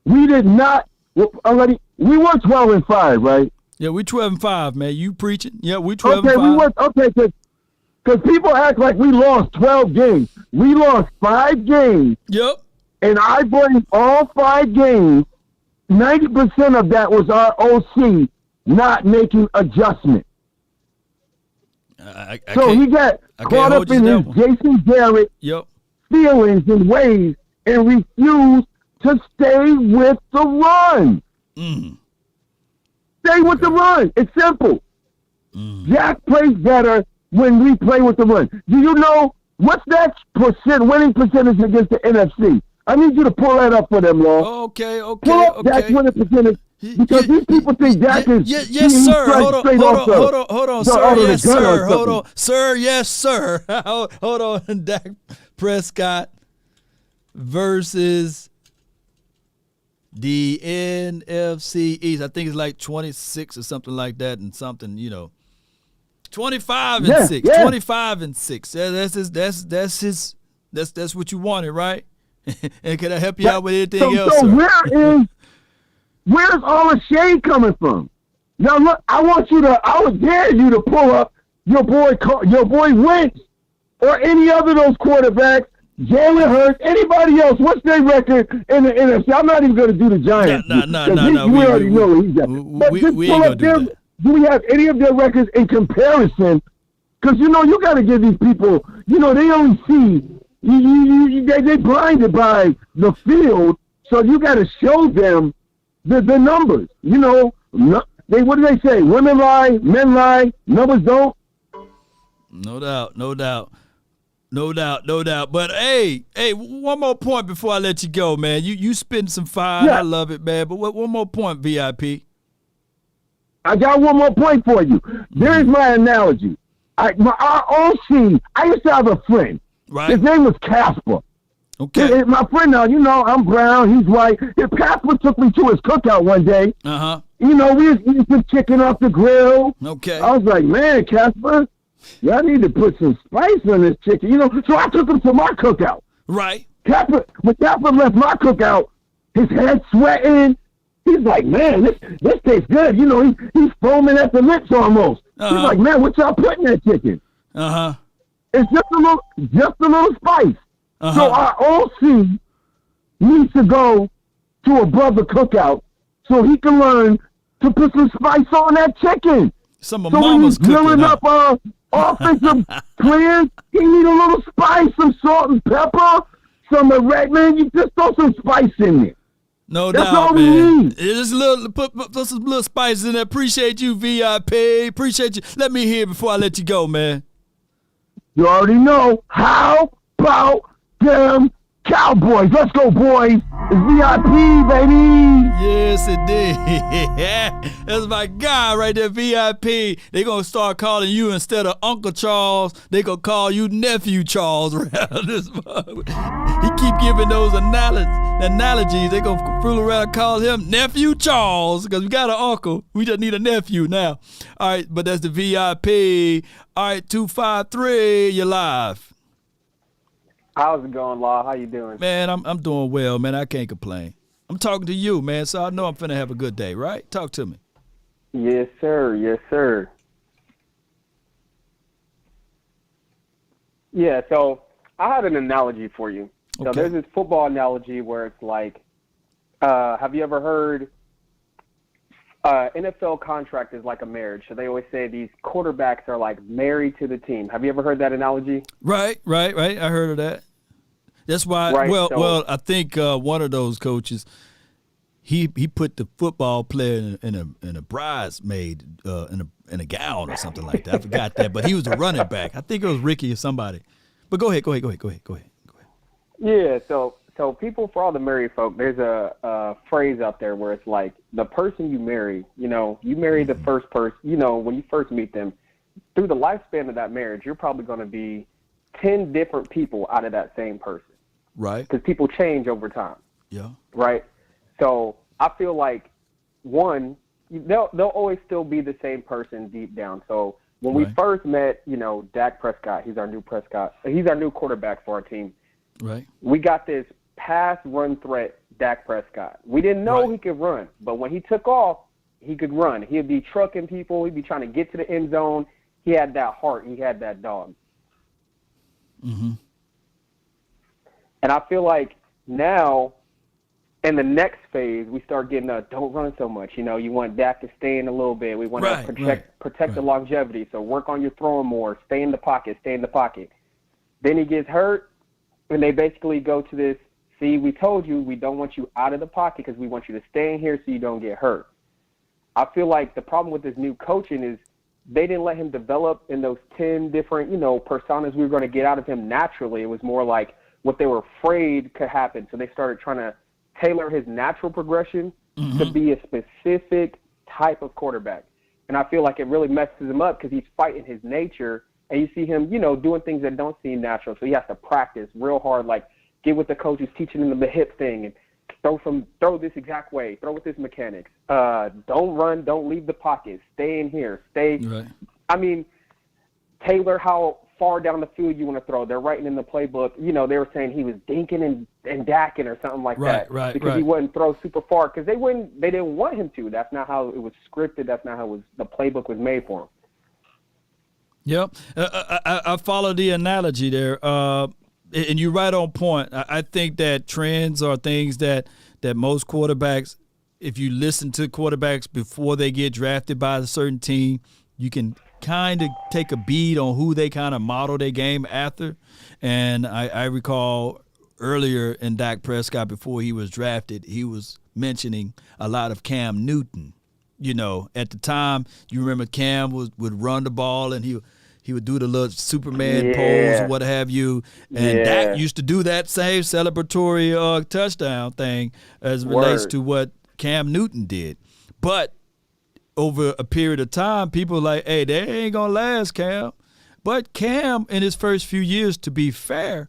we did not already. We were 12-5, right? Yeah, we 12-5, man. You preaching? Yeah, we 12-5. Okay, because people act like we lost 12 games. We lost 5 games. Yep. And I blame all 5 games. 90% of that was our OC not making adjustments. So he got caught up in his Jason Garrett feelings and ways and refused to stay with the run. Stay with the run. It's simple. Dak plays better when we play with the run. Do you know what's that winning percentage against the NFC? I need you to pull that up for them, Law. Okay. Pull up Dak's winning percentage. Because these people think Dak is... Yes, sir. Hold on, sir. Yes, sir. Hold on. Sir, yes, sir. Hold on. Dak Prescott versus the NFC East. I think it's like 26 or something like that, and something, 25-6. 25-6. That's what you wanted, right? And can I help you out with anything else? So where's all the shade coming from? Now look, I would dare you to pull up your boy Wentz or any other of those quarterbacks, Jalen Hurts, anybody else. What's their record in the NFC? I'm not even going to do the Giants. No. We already know where he's at. But just pull up them. Do we have any of their records in comparison? Because, you got to give these people, they only see, they blinded by the field, so you got to show them the numbers. What do they say? Women lie, men lie, numbers don't. No doubt. But hey, one more point before I let you go, man. You spitting some fire. Yeah. I love it, man. But one more point, VIP. I got one more point for you. There's my analogy. Our OC, I used to have a friend. Right. His name was Casper. Okay. My friend now, I'm brown, he's white. If Casper took me to his cookout one day, we was eating some chicken off the grill. Okay. I was like, man, Casper, y'all need to put some spice on this chicken. So I took him to my cookout. Right. When Casper left my cookout, his head sweating. He's like, man, this tastes good. He's foaming at the lips almost. He's like, man, what y'all putting in that chicken? It's just a little spice. So our OC needs to go to a brother cookout so he can learn to put some spice on that chicken. Some of mama's cooking. So when he's grilling up our offensive players, he need a little spice, some salt and pepper, some red, man. You just throw some spice in there. No That's doubt, all man. we need. Just put some little spices in there. Appreciate you, VIP. Appreciate you. Let me hear before I let you go, man. You already know. How about them Cowboys? Let's go, boys. It's VIP, baby. Yes, indeed. That's my guy right there, VIP. They going to start calling you, instead of Uncle Charles, they going to call you Nephew Charles around this month. He keep giving those analysis. analogy, they going to fool around and call him Nephew Charles because we got an uncle. We just need a nephew now. All right, but that's the VIP. All right, 253, you're live. How's it going, Law? How you doing? Man, I'm doing well, man. I can't complain. I'm talking to you, man, so I know I'm finna have a good day, right? Talk to me. Yes, sir. Yes, sir. Yeah, so I had an analogy for you. So there's this football analogy where it's like, have you ever heard NFL contract is like a marriage? So they always say these quarterbacks are like married to the team. Have you ever heard that analogy? Right. I heard of that. That's why. Right, well, I think one of those coaches, he put the football player in a bridesmaid in a gown or something like that. I forgot that, but he was a running back. I think it was Ricky or somebody. But go ahead. Yeah. So people, for all the married folk, there's a phrase out there where it's like the person you marry. You marry the first person. When you first meet them, through the lifespan of that marriage, you're probably going to be 10 different people out of that same person. Right. Because people change over time. Yeah. Right. So I feel like they'll always still be the same person deep down. So when we first met, Dak Prescott, he's our new quarterback for our team. Right. We got this pass run threat, Dak Prescott. We didn't know he could run, but when he took off, he could run. He'd be trucking people. He'd be trying to get to the end zone. He had that heart. He had that dog. Mm-hmm. And I feel like now, in the next phase, we start getting don't run so much. You want Dak to stay in a little bit. We want to protect the longevity. So work on your throwing more. Stay in the pocket. Then he gets hurt, and they basically go to this, see, we told you we don't want you out of the pocket because we want you to stay in here so you don't get hurt. I feel like the problem with this new coaching is they didn't let him develop in those 10 different, personas we were going to get out of him naturally. It was more like what they were afraid could happen. So they started trying to tailor his natural progression to be a specific type of quarterback. And I feel like it really messes him up because he's fighting his nature, and you see him, doing things that don't seem natural. So he has to practice real hard, like get with the coaches, teaching him the hip thing, and throw this exact way, throw with this mechanics. Don't run, don't leave the pocket, stay in here, Right. I mean, tailor how far down the field you want to throw. They're writing in the playbook, they were saying he was dinking and dacking or something like that. Right. Because he wouldn't throw super far because they didn't want him to. That's not how it was scripted. That's not how the playbook was made for him. Yep. I follow the analogy there. And you're right on point. I think that trends are things that most quarterbacks, if you listen to quarterbacks before they get drafted by a certain team, you can kind of take a bead on who they kind of model their game after. And I recall earlier in Dak Prescott, before he was drafted, he was mentioning a lot of Cam Newton. At the time, you remember Cam would run the ball and he would do the little Superman pose or what have you. And Dak used to do that same celebratory touchdown thing as it relates to what Cam Newton did. But over a period of time, people were like, hey, they ain't going to last, Cam. But Cam, in his first few years, to be fair,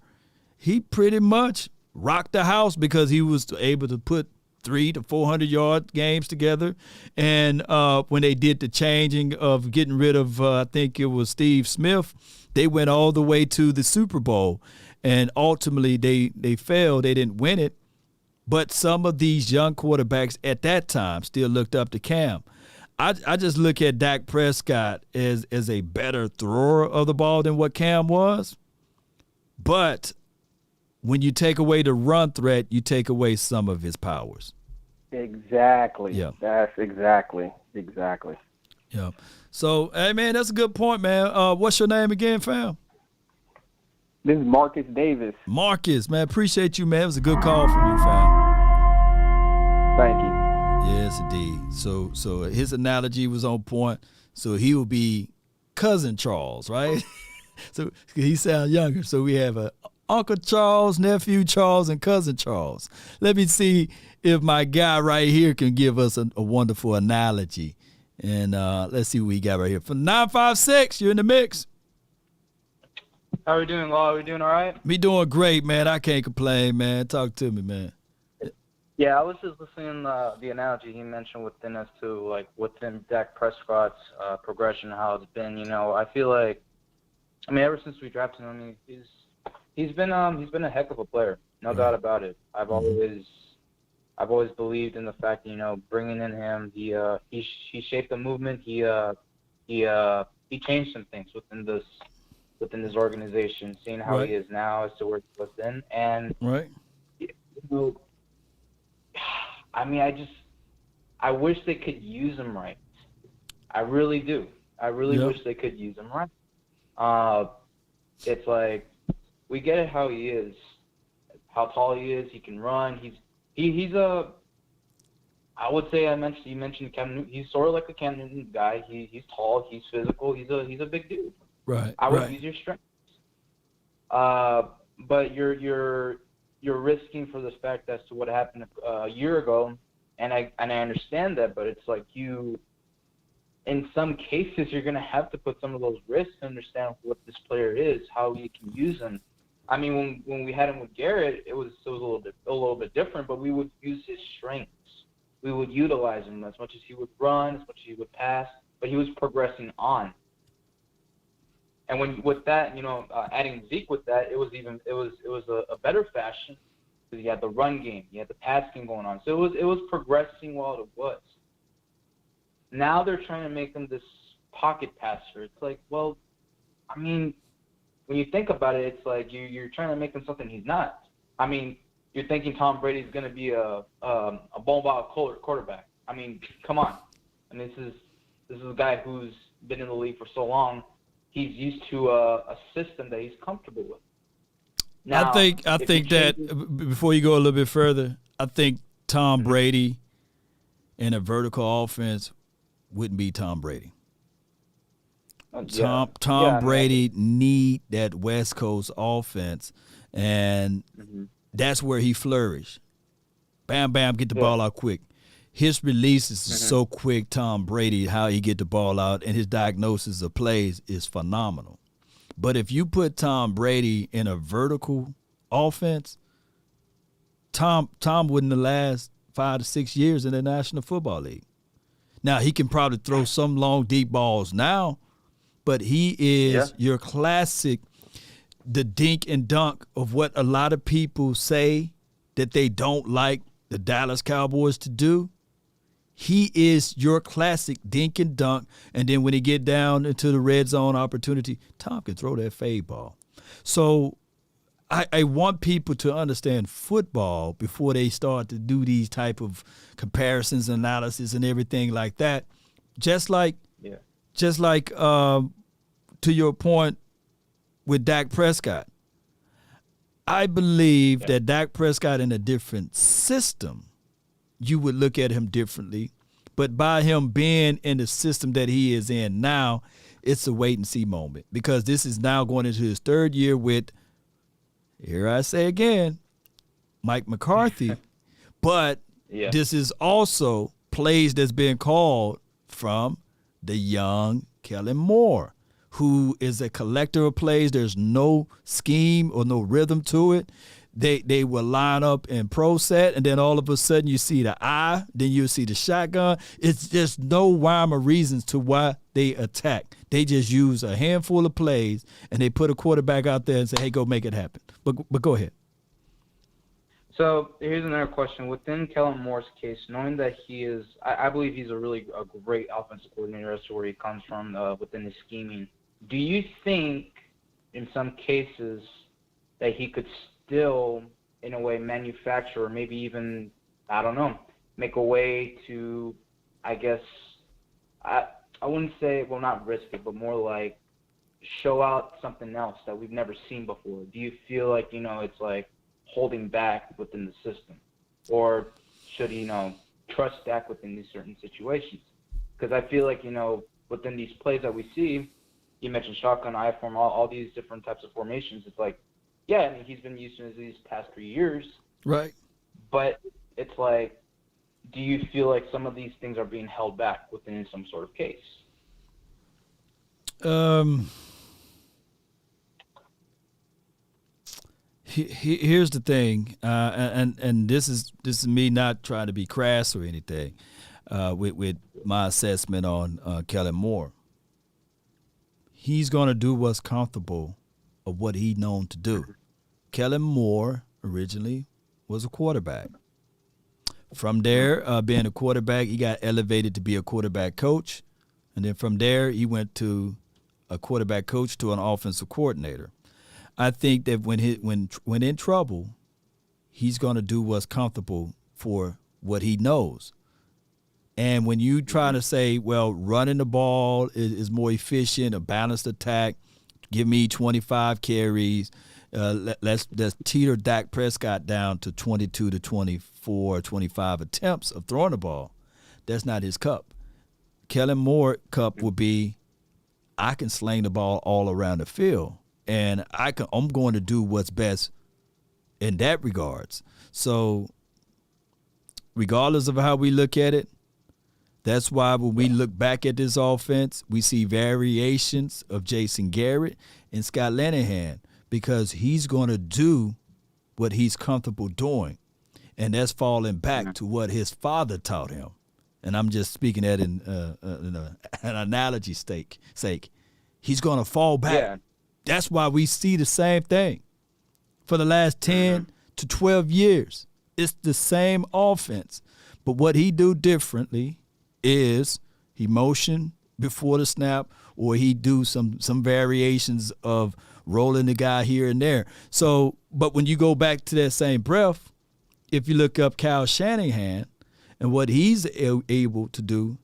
he pretty much rocked the house because he was able to put 300 to 400 yard games together. And when they did the changing of getting rid of, I think it was Steve Smith, they went all the way to the Super Bowl. And ultimately they failed. They didn't win it. But some of these young quarterbacks at that time still looked up to Cam. I just look at Dak Prescott as a better thrower of the ball than what Cam was. But when you take away the run threat, you take away some of his powers. Exactly. Yeah. That's exactly. Yeah. So, hey, man, that's a good point, man. What's your name again, fam? This is Marcus Davis. Marcus, man, appreciate you, man. It was a good call from you, fam. Thank you. Yes, indeed. So his analogy was on point. So he will be cousin Charles, right? So he sounds younger. So we have a Uncle Charles, nephew Charles, and cousin Charles. Let me see if my guy right here can give us a wonderful analogy. And let's see what we got right here. From 956, you're in the mix. How are we doing, Law? Are we doing all right? We doing great, man. I can't complain, man. Talk to me, man. Yeah, I was just listening to the analogy he mentioned within us too, like within Dak Prescott's progression, how it's been. I feel like, ever since we drafted him, he's been a heck of a player, no doubt about it. I've always believed in the fact that, bringing in him, he shaped the movement. He changed some things within this organization, seeing how he is now as to where he was then, and I wish they could use him right. I really do. I really wish they could use him right. It's like, we get it how he is, how tall he is. He can run. He's a. I would say you mentioned Cam Newton. He's sort of like a Cam Newton guy. He's tall. He's physical. He's a big dude. Right. I would use your strengths. But you're risking for the fact as to what happened a year ago, and I understand that, but it's like in some cases you're gonna have to put some of those risks to understand what this player is, how you can use him. When we had him with Garrett, it was a little bit different, but we would use his strengths. We would utilize him as much as he would run, as much as he would pass, but he was progressing on. And with that, adding Zeke with that, it was a better fashion, because you had the run game, you had the pass game going on. So it was progressing while it was. Now they're trying to make him this pocket passer. It's like, well, when you think about it, it's like you're trying to make him something he's not. You're thinking Tom Brady's going to be a ball quarterback. Come on. This is a guy who's been in the league for so long. He's used to a system that he's comfortable with. Now, I think that before you go a little bit further, I think Tom Brady in a vertical offense wouldn't be Tom Brady. Tom Brady need that West Coast offense, and that's where he flourished. Bam, bam, get the ball out quick. His releases is so quick, Tom Brady, how he get the ball out, and his diagnosis of plays is phenomenal. But if you put Tom Brady in a vertical offense, Tom wouldn't last 5 to 6 years in the National Football League. Now, he can probably throw some long, deep balls now, but he is your classic, the dink and dunk of what a lot of people say that they don't like the Dallas Cowboys to do. He is your classic dink and dunk, and then when he get down into the red zone opportunity, Tom can throw that fade ball. So I want people to understand football before they start to do these type of comparisons, analysis, and everything like that. Just like to your point with Dak Prescott, I believe that Dak Prescott in a different system, you would look at him differently. But by him being in the system that he is in now, it's a wait-and-see moment, because this is now going into his third year with, here I say again, Mike McCarthy. But this is also plays that's being called from the young Kellen Moore, who is a collector of plays. There's no scheme or no rhythm to it. They will line up in pro set, and then all of a sudden you see the eye, then you see the shotgun. It's just no rhyme or reasons to why they attack. They just use a handful of plays, and they put a quarterback out there and say, hey, go make it happen. But go ahead. So here's another question. Within Kellen Moore's case, knowing that he is, I believe he's a great offensive coordinator as to where he comes from within his scheming. Do you think in some cases that he could still, in a way, manufacture, or maybe even, I don't know, make a way to, I guess, I wouldn't say, well, not risk it, but more like show out something else that we've never seen before? Do you feel like, it's like holding back within the system? Or should he, trust Dak within these certain situations? Because I feel like, within these plays that we see, you mentioned shotgun, I-form, all these different types of formations. It's like, he's been used to it these past 3 years. Right. But it's like, do you feel like some of these things are being held back within some sort of case? Here's the thing, and this is me not trying to be crass or anything with my assessment on Kellen Moore. He's going to do what's comfortable of what he's known to do. Kellen Moore originally was a quarterback. From there, being a quarterback, he got elevated to be a quarterback coach. And then from there, he went to a quarterback coach to an offensive coordinator. I think that when in trouble, he's going to do what's comfortable for what he knows. And when you try to say, well, running the ball is more efficient, a balanced attack, give me 25 carries, let's teeter Dak Prescott down to 22 to 24, 25 attempts of throwing the ball. That's not his cup. Kellen Moore cup will be, I can sling the ball all around the field, and I'm going to do what's best in that regards. So regardless of how we look at it, that's why when we look back at this offense, we see variations of Jason Garrett and Scott Linehan, because he's going to do what he's comfortable doing, and that's falling back to what his father taught him. And I'm just speaking that in an analogy sake. He's going to fall back. Yeah. That's why we see the same thing for the last 10 to 12 years. It's the same offense. But what he do differently is he motion before the snap, or he do some variations of rolling the guy here and there. So, but when you go back to that same breath, if you look up Kyle Shanahan and what he's able to do,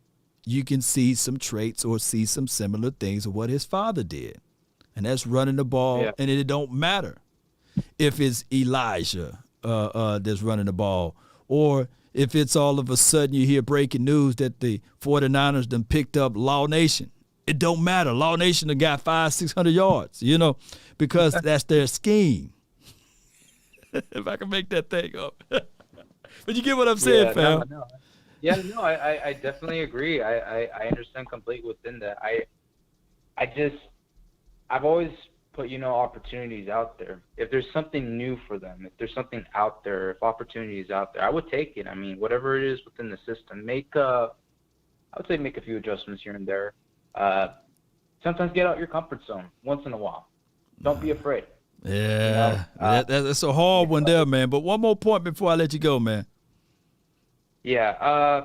you can see some traits or see some similar things of what his father did. And that's running the ball, and it don't matter if it's Elijah that's running the ball, or if it's all of a sudden you hear breaking news that the 49ers done picked up Law Nation. It don't matter. Law Nation done got 500-600 yards, because that's their scheme. If I can make that thing up. But you get what I'm saying, fam. No. Yeah, no, I definitely agree. I understand completely within that. I've always put, opportunities out there. If there's something new for them, if there's something out there, if opportunity is out there, I would take it. I mean, whatever it is within the system, I would say make a few adjustments here and there. Sometimes get out your comfort zone once in a while. Don't be afraid. Yeah, that's a hard one there, man. But one more point before I let you go, man. Yeah,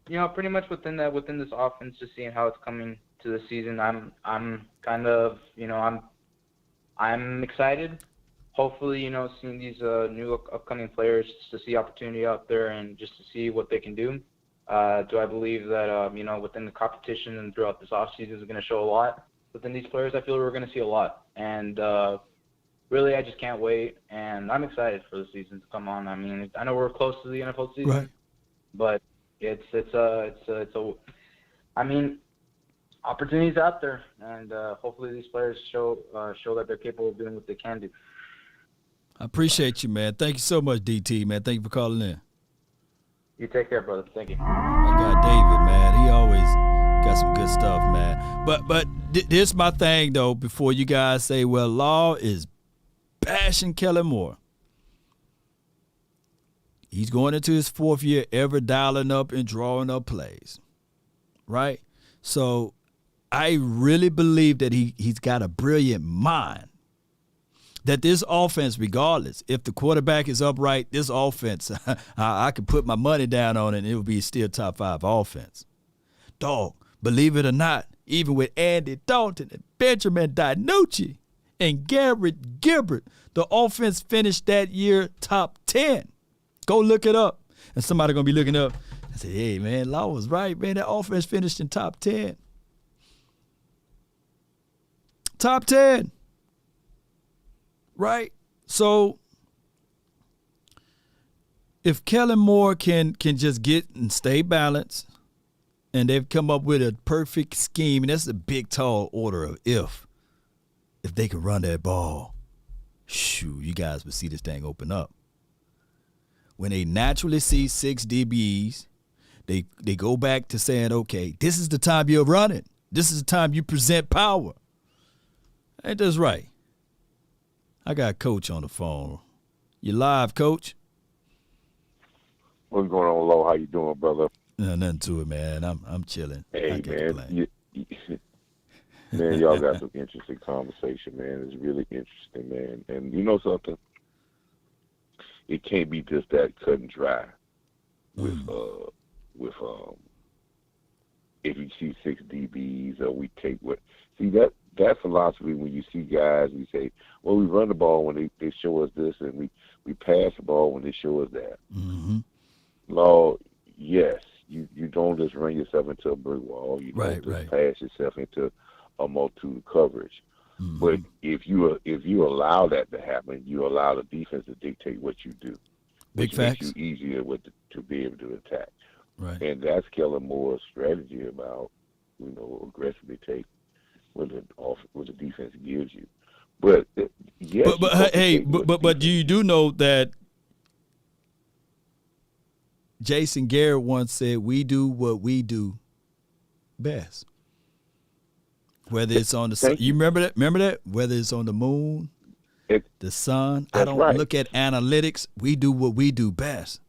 pretty much within this offense, just seeing how it's coming to the season, I'm kind of, I'm excited. Hopefully, seeing these new upcoming players, just to see opportunity out there and just to see what they can do. Do I believe that, within the competition and throughout this offseason is going to show a lot within these players? I feel we're going to see a lot. And really, I just can't wait. And I'm excited for the season to come on. I mean, I know we're close to the NFL season, right, but it's opportunities out there. And hopefully these players show that they're capable of doing what they can do. I appreciate you, man. Thank you so much, DT, man. Thank you for calling in. You take care, brother. Thank you. I got David, man. He always got some good stuff, man. But this my thing, though, before you guys say, well, Law is bashing Kellen Moore. He's going into his fourth year ever dialing up and drawing up plays, right? So I really believe that he's got a brilliant mind. That this offense, regardless, if the quarterback is upright, this offense, I could put my money down on it and it would be still top 5 offense. Dog, believe it or not, even with Andy Dalton and Benjamin DiNucci and Garrett Gilbert, the offense finished that year top 10. Go look it up. And somebody going to be looking up. I said, hey, man, Law was right, man. That offense finished in top 10. Top 10. Right? So if Kellen Moore can just get and stay balanced, and they've come up with a perfect scheme, and that's a big, tall order of if they can run that ball, shoot, you guys would see this thing open up. When they naturally see 6 DBs, they go back to saying, okay, this is the time you're running. This is the time you present power. Ain't that right? I got Coach on the phone You live, Coach. What's going on, Lo? How you doing, brother? No, nothing to it, man. I'm chilling. Hey, man. Man, y'all got some interesting conversation, man. It's really interesting, man. And you know something? It can't be just that cut and dry with if you see 6 DBs or we take what. See, that philosophy when you see guys, we say, well, we run the ball when they show us this, and we pass the ball when they show us that. Mm-hmm. Law, yes, you don't just run yourself into a brick wall. You don't just pass yourself into a multitude of coverage. Mm-hmm. But if you allow that to happen, you allow the defense to dictate what you do. Big facts. Makes you easier to be able to attack. Right. And that's Kellen Moore's strategy about, aggressively take what the defense gives you. But yes, but you do know that Jason Garrett once said, "We do what we do best." Whether it's on the sun, you remember that? Remember that? Whether it's on the moon, the sun. I don't look at analytics. We do what we do best.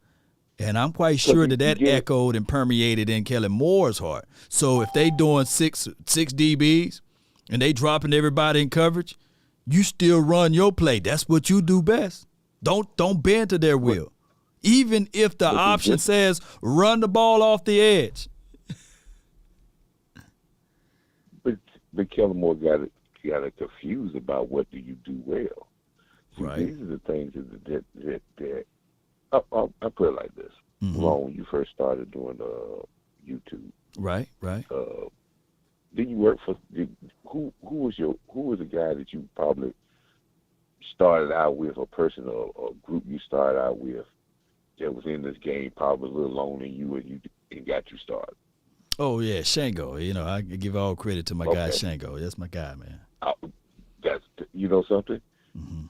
And I'm quite sure that echoed and permeated in Kellen Moore's heart. So if they doing six DBs and they dropping everybody in coverage, you still run your play. That's what you do best. Don't bend to their will. Even if the option says run the ball off the edge. But Kellen Moore got it confused about what do you do well. See, right. These are the things that I'll put it like this. Mm-hmm. Well, when you first started doing YouTube. Right. Then you work for who was the guy that you probably started out with, a person or group you started out with that was in this game probably a little longer than you and got you started? Oh yeah, Shango. I give all credit to my guy Shango. That's my guy, man. That's something. Mm-hmm.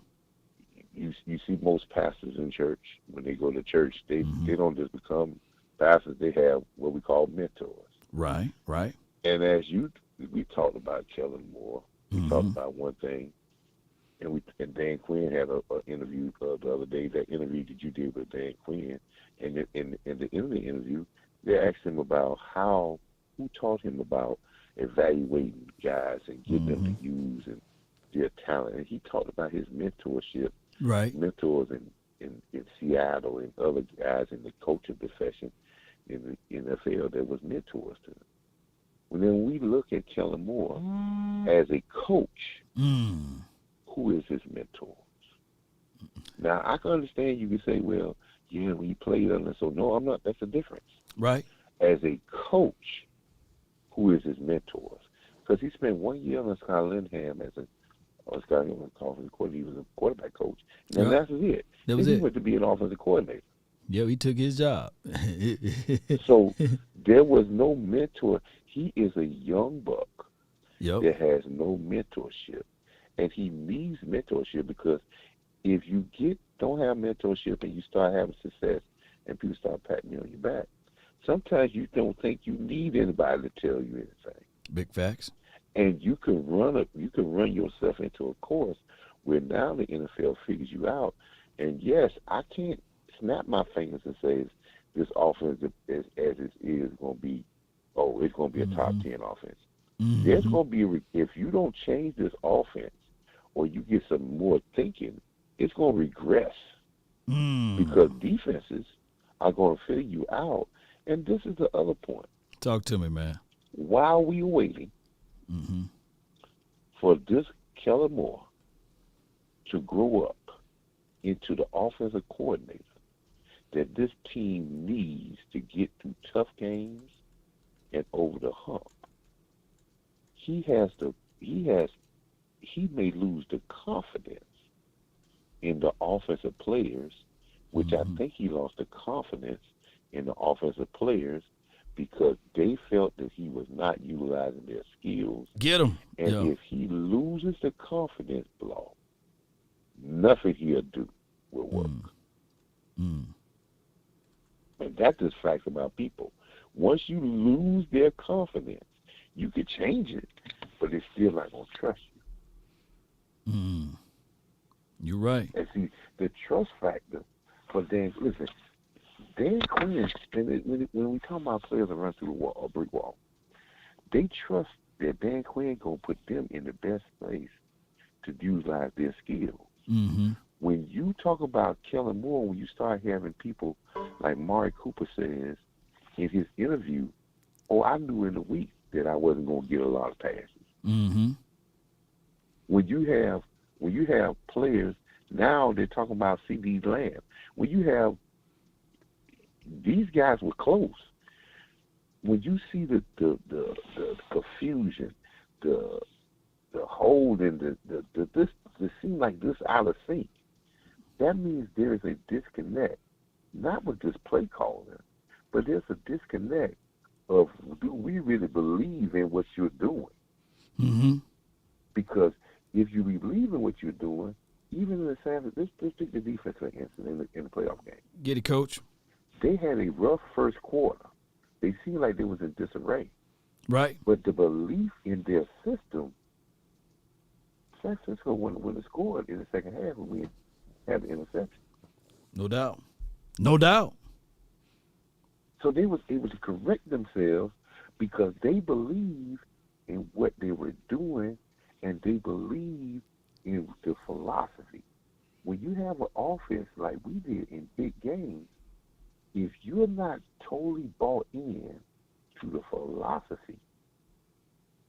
You see most pastors in church, when they go to church, they don't just become pastors. They have what we call mentors. Right. And as we talked about Kellen Moore, we talked about one thing, and Dan Quinn had an interview the other day. That interview that you did with Dan Quinn, and in the interview, they asked him about who taught him about evaluating guys and getting them to use and their talent, and he talked about his mentorship. Right. Mentors in Seattle and other guys in the coaching profession in the NFL that was mentors to them. When we look at Kellen Moore as a coach, who is his mentors? Now, I can understand you can say, well, yeah, when he played under, so no, I'm not. That's the difference. Right. As a coach, who is his mentors? Because he spent 1 year on Scott Lindham as a offensive coordinator. He was a quarterback coach. And that's it. That was he it. went to be an offensive coordinator. Yeah, he took his job. So there was no mentor. He is a young buck that has no mentorship. And he needs mentorship because if you don't have mentorship and you start having success and people start patting you on your back, sometimes you don't think you need anybody to tell you anything. Big facts. And you can run yourself into a course where now the NFL figures you out. And yes, I can't snap my fingers and say this offense as it is going to be. Oh, it's going to be a top 10 offense. Mm-hmm. There's going to be if you don't change this offense or you get some more thinking, it's going to regress because defenses are going to figure you out. And this is the other point. Talk to me, man. While we waiting for this Kellen Moore to grow up into the offensive coordinator that this team needs to get through tough games and over the hump, he may lose the confidence in the offensive players, which I think he lost the confidence in the offensive players because they felt that he was not utilizing their skills. Get him. And if he loses the confidence blow, nothing he'll do will work. And that's just facts about people. Once you lose their confidence, you could change it, but it's still not going to trust you. You're right. And see, the trust factor for Dan, listen, Dan Quinn, when we talk about players that run through the wall, a brick wall, they trust that Dan Quinn going to put them in the best place to utilize their skills. Mm-hmm. When you talk about Kellen Moore, when you start having people like Mari Cooper says in his interview, I knew in the week that I wasn't going to get a lot of passes. Mm-hmm. When you have players, now they're talking about C.D. Lamb. When you have these guys were close. When you see the confusion, the hold and this seem like this out of sync, that means there is a disconnect, not with this play calling, but there's a disconnect of, do we really believe in what you're doing? Mm-hmm. Because if you believe in what you're doing, even in the Savage, let's take the defense for instance in the playoff game. Get it, Coach. They had a rough first quarter. They seemed like they was in disarray. Right. But the belief in their system, San Francisco wouldn't have scored in the second half when we had the interception. No doubt. No doubt. So they was able to correct themselves because they believe in what they were doing and they believe in the philosophy. When you have an offense like we did in big games, if you're not totally bought in to the philosophy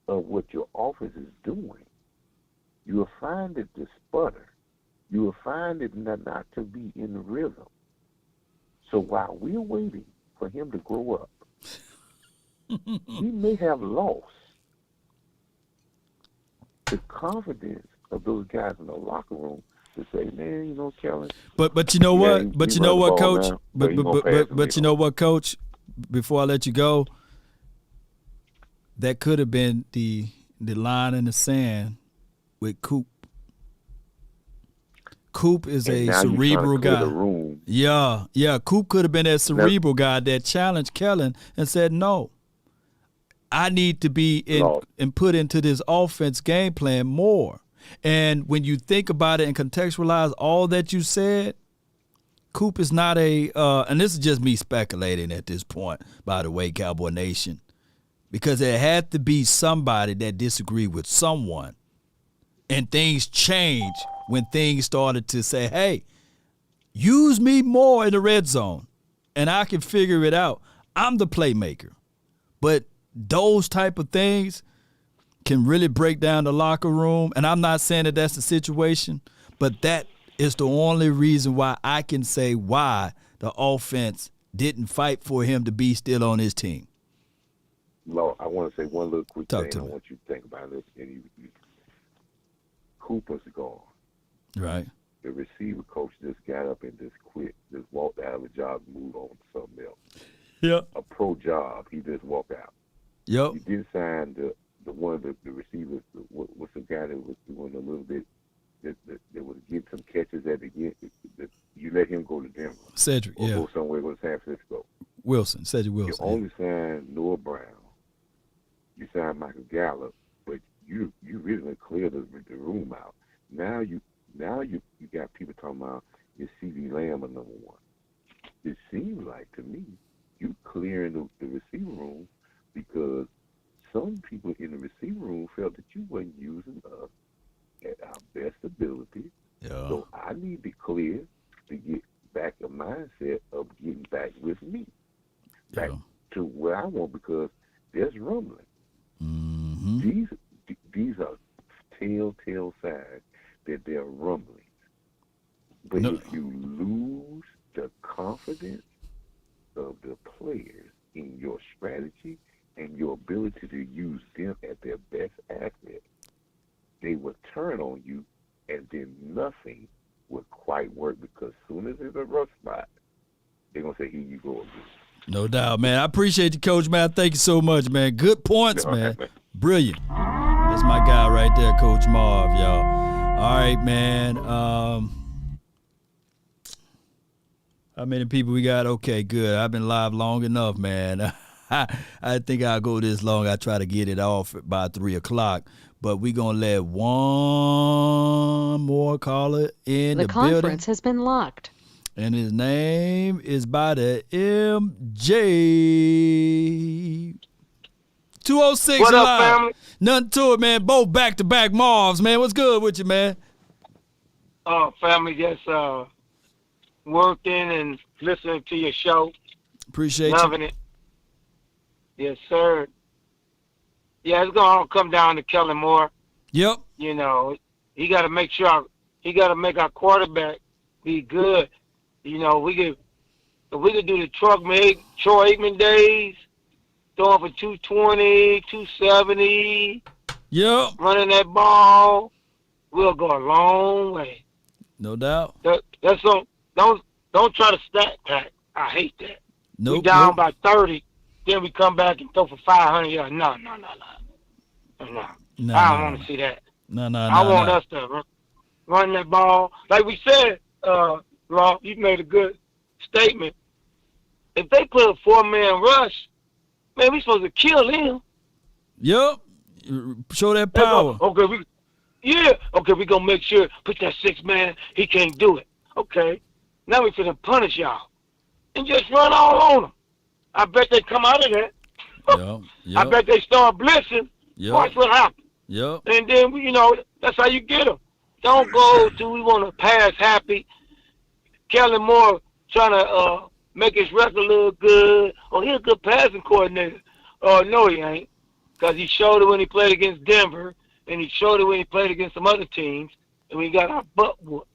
of what your offense is doing, you'll find it to sputter. You will find it not to be in the rhythm. So while we're waiting for him to grow up, he may have lost the confidence of those guys in the locker room to say, man, Kellen. But you know what? But you know what, Coach? But you know what, Coach? Before I let you go, that could have been the line in the sand with Coop. Coop is a cerebral guy. Yeah. Coop could have been that cerebral guy that challenged Kellen and said, no, I need to be in and put into this offense game plan more. And when you think about it and contextualize all that you said, Coop is not and this is just me speculating at this point, by the way, Cowboy Nation, because there had to be somebody that disagreed with someone. And things changed when things started to say, hey, use me more in the red zone, and I can figure it out. I'm the playmaker. But those type of things can really break down the locker room. And I'm not saying that that's the situation, but that is the only reason why I can say why the offense didn't fight for him to be still on his team. Lord, I want to say one little quick thing. I want you to think about this. Cooper's gone. Right. The receiver coach just got up and just quit, just walked out of a job and moved on to something else. Yep. A pro job, he just walked out. Yep. You did sign the one of the receivers. What's the guy that was doing a little bit that was getting some catches at the end? You let him go to Denver. Cedric, or go somewhere, go to San Francisco. Cedric Wilson. You only signed Noah Brown. You signed Michael Gallup, but you really didn't clear the room out. Now you got people talking about is C.D. Lamb a number one. It seems like to me you clearing the receiver room because some people in the receiver room felt that you wasn't using us at our best ability. Yeah. So I need to clear to get back a mindset of getting back with me. Back to where I want, because there's rumbling. Mm-hmm. These are telltale signs that they're rumblings. But if you lose the confidence of the players in your strategy and your ability to use them at their best asset, they will turn on you, and then nothing will quite work, because as soon as there's a rough spot, they're going to say, here you go again. No doubt, man. I appreciate you, Coach, man. Thank you so much, man. Good points, man. Brilliant. That's my guy right there, Coach Marv, y'all. All right, man. How many people we got? Okay, good. I've been live long enough, man. I think I'll go this long. I try to get it off by 3 o'clock. but we're going to let one more caller in the building. The conference has been locked. And his name is by the MJ. 206 What up, live. family? Nothing to it, man. Both back-to-back Marvs, man. What's good with you, man? Family, just working and listening to your show. Appreciate Loving it. Yes, sir. Yeah, it's going to come down to Kellen Moore. Yep. You know, he got to make sure he got to make our quarterback be good. You know, if we could do the Troy Aikman days, throwing for 220, 270. Yep. Running that ball, we'll go a long way. No doubt. That's don't try to stack pack. I hate that. Nope, we down by 30, then we come back and throw for 500 yards. No. I don't want to see that. No. I want us to run that ball. Like we said, Law, you made a good statement. If they put a 4-man rush, man, we supposed to kill them. Yep. Show that power. Okay, we going to make sure, put that 6-man, he can't do it. Okay. Now we finna punish y'all. And just run all on them. I bet they come out of that. Yep. I bet they start blitzing. Yep. Watch what happens. Yep. And then, that's how you get them. Don't go to, we want to pass happy. Kellen Moore trying to make his record look good. Oh, he's a good passing coordinator. Oh, no, he ain't. Because he showed it when he played against Denver, and he showed it when he played against some other teams, and we got our butt whooped.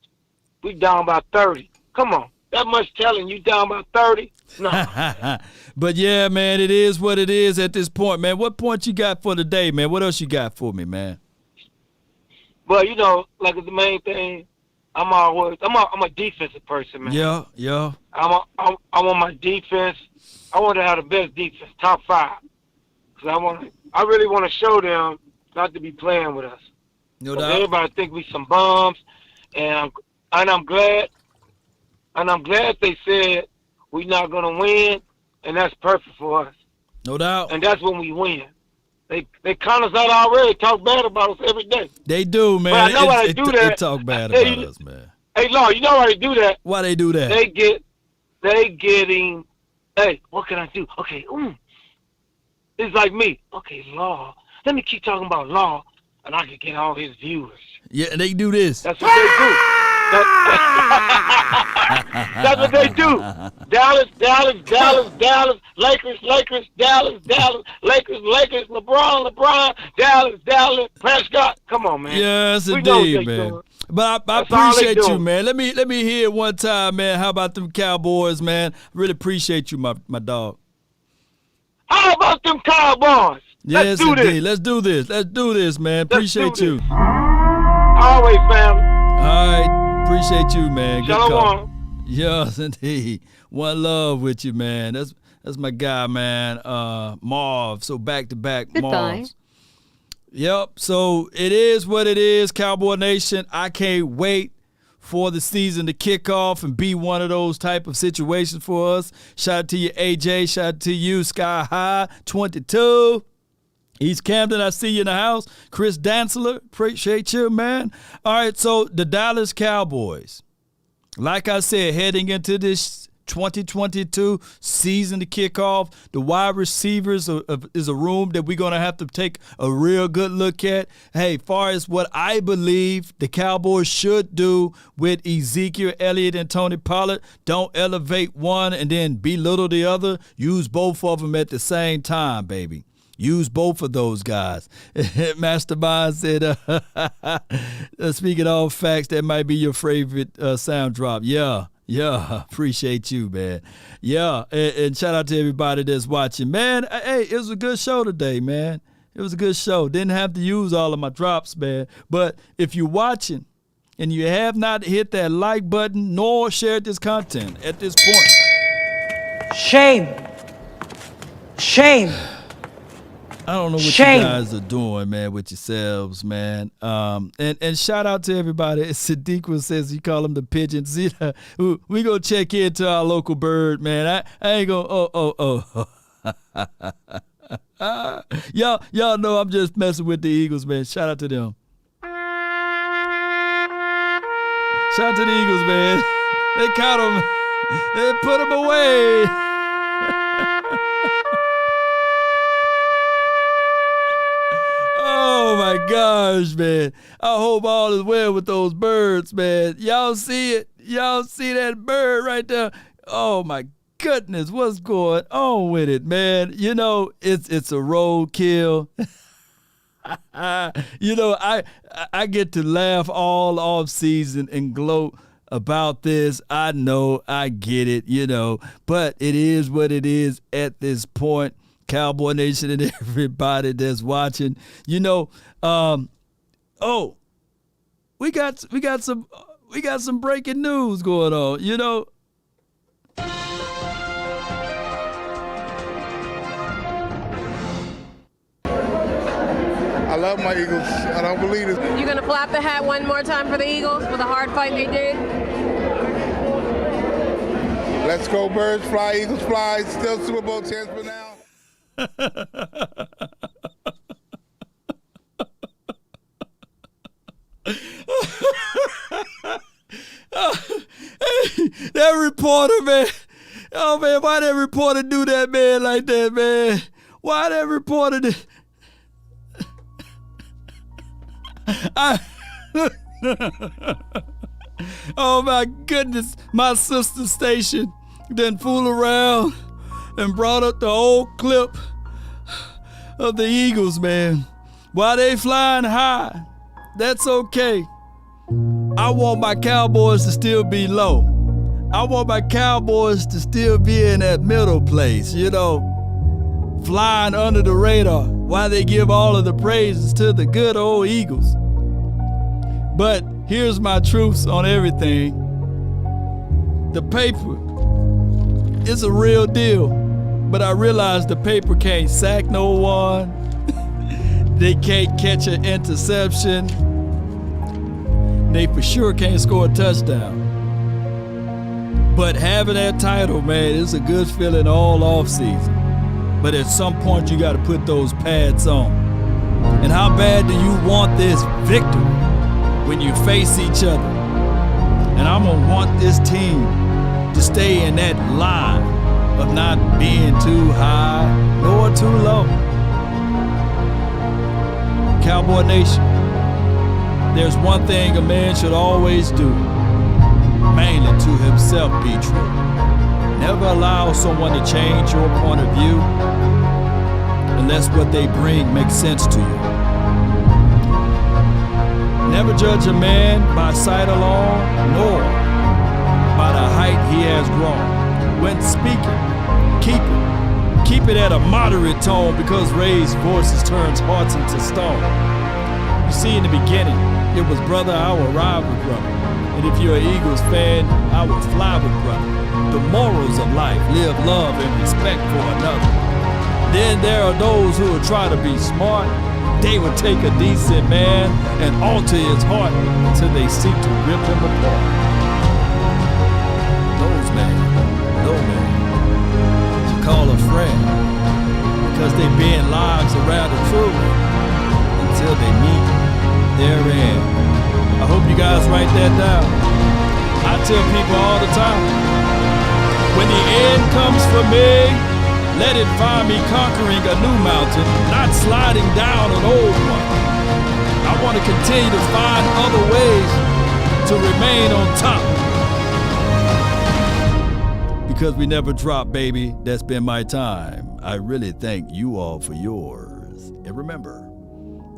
We down by 30. Come on. That much telling you down by 30? No. But, yeah, man, it is what it is at this point, man. What point you got for today, man? What else you got for me, man? Well, like the main thing, I'm a defensive person, man. Yeah. I want my defense. I want to have the best defense, top 5. Because I really want to show them not to be playing with us. No doubt. Everybody think we some bums, and I'm glad they said we're not gonna win, and that's perfect for us. No doubt. And that's when we win. They count us out already. Talk bad about us every day. They do, man. But I know why they do that. They talk bad about us, man. Hey, Law, you know why they do that? Why they do that? They getting. Hey, what can I do? Okay, it's like me. Okay, Law. Let me keep talking about Law, and I can get all his viewers. Yeah, and they do this. That's what they do. That's what they do. Dallas, Lakers, Dallas, Lakers, LeBron, Dallas, Prescott. Come on, man. Yes, indeed, man. But I appreciate you, man. Let me hear it one time, man. How about them Cowboys, man? Really appreciate you, my dog. How about them Cowboys? Yes, indeed. Let's do this, man. Appreciate you. Always, family. All right. Appreciate you, man. Good Shalom. call. Yes, indeed. One love with you, man. That's my guy, man. Marv. So back-to-back Marvs. Yep. So it is what it is, Cowboy Nation. I can't wait for the season to kick off and be one of those type of situations for us. Shout out to you, AJ. Shout out to you, Sky High 22. East Camden, I see you in the house. Chris Dantzler, appreciate you, man. All right, so the Dallas Cowboys, like I said, heading into this 2022 season to kick off, the wide receivers is a room that we're going to have to take a real good look at. Hey, far as what I believe the Cowboys should do with Ezekiel Elliott and Tony Pollard, don't elevate one and then belittle the other. Use both of them at the same time, baby. Use both of those guys. Mastermind said, speaking all facts, that might be your favorite sound drop. Yeah, appreciate you, man. Yeah, and shout out to everybody that's watching. Man, hey, it was a good show today, man. It was a good show. Didn't have to use all of my drops, man. But if you're watching and you have not hit that like button nor shared this content at this point. Shame. I don't know what you guys are doing, man, with yourselves, man. And shout out to everybody. Sadiq says you call him the pigeon. See, we gonna check into our local bird, man. I ain't gonna. Y'all know I'm just messing with the Eagles, man. Shout out to them. Shout out to the Eagles, man. They caught them. They put them away. Oh, my gosh, man. I hope all is well with those birds, man. Y'all see it? Y'all see that bird right there? Oh, my goodness. What's going on with it, man? You know, it's a roadkill. You know, I get to laugh all off season and gloat about this. I know, I get it, you know, but it is what it is at this point. Cowboy Nation and everybody that's watching, you know, we got some breaking news going on, you know. I love my Eagles. I don't believe it. You gonna flap the hat one more time for the Eagles for the hard fight they did? Let's go Birds, fly Eagles, fly. Still Super Bowl champs for now. That reporter, man. Oh, man, why that reporter do that, man, like that, man? Why that reporter did... Oh, my goodness. My sister station didn't fool around and brought up the old clip of the Eagles, man. While they flying high, that's okay. I want my Cowboys to still be low. I want my Cowboys to still be in that middle place, you know, flying under the radar while they give all of the praises to the good old Eagles. But here's my truths on everything. The paper is a real deal, but I realize the paper can't sack no one. They can't catch an interception. They for sure can't score a touchdown. But having that title, man, is a good feeling all off season. But at some point, you got to put those pads on. And how bad do you want this victory when you face each other? And I'm going to want this team to stay in that line of not being too high nor too low. Cowboy Nation, there's one thing a man should always do, mainly to himself be true. Never allow someone to change your point of view unless what they bring makes sense to you. Never judge a man by sight alone, nor by the height he has grown. When speaking, keep it at a moderate tone, because raised voices turns hearts into stone. You see, in the beginning, it was brother, I will ride with brother. And if you're an Eagles fan, I will fly with brother. The morals of life, live love and respect for another. Then there are those who will try to be smart. They will take a decent man and alter his heart until they seek to rip him apart. Those men, no man, you call a friend, because they bend lives around the truth until they meet their end. I hope you guys write that down. I tell people all the time, when the end comes for me, let it find me conquering a new mountain, not sliding down an old one. I want to continue to find other ways to remain on top. Because we never drop, baby. That's been my time. I really thank you all for yours. And remember,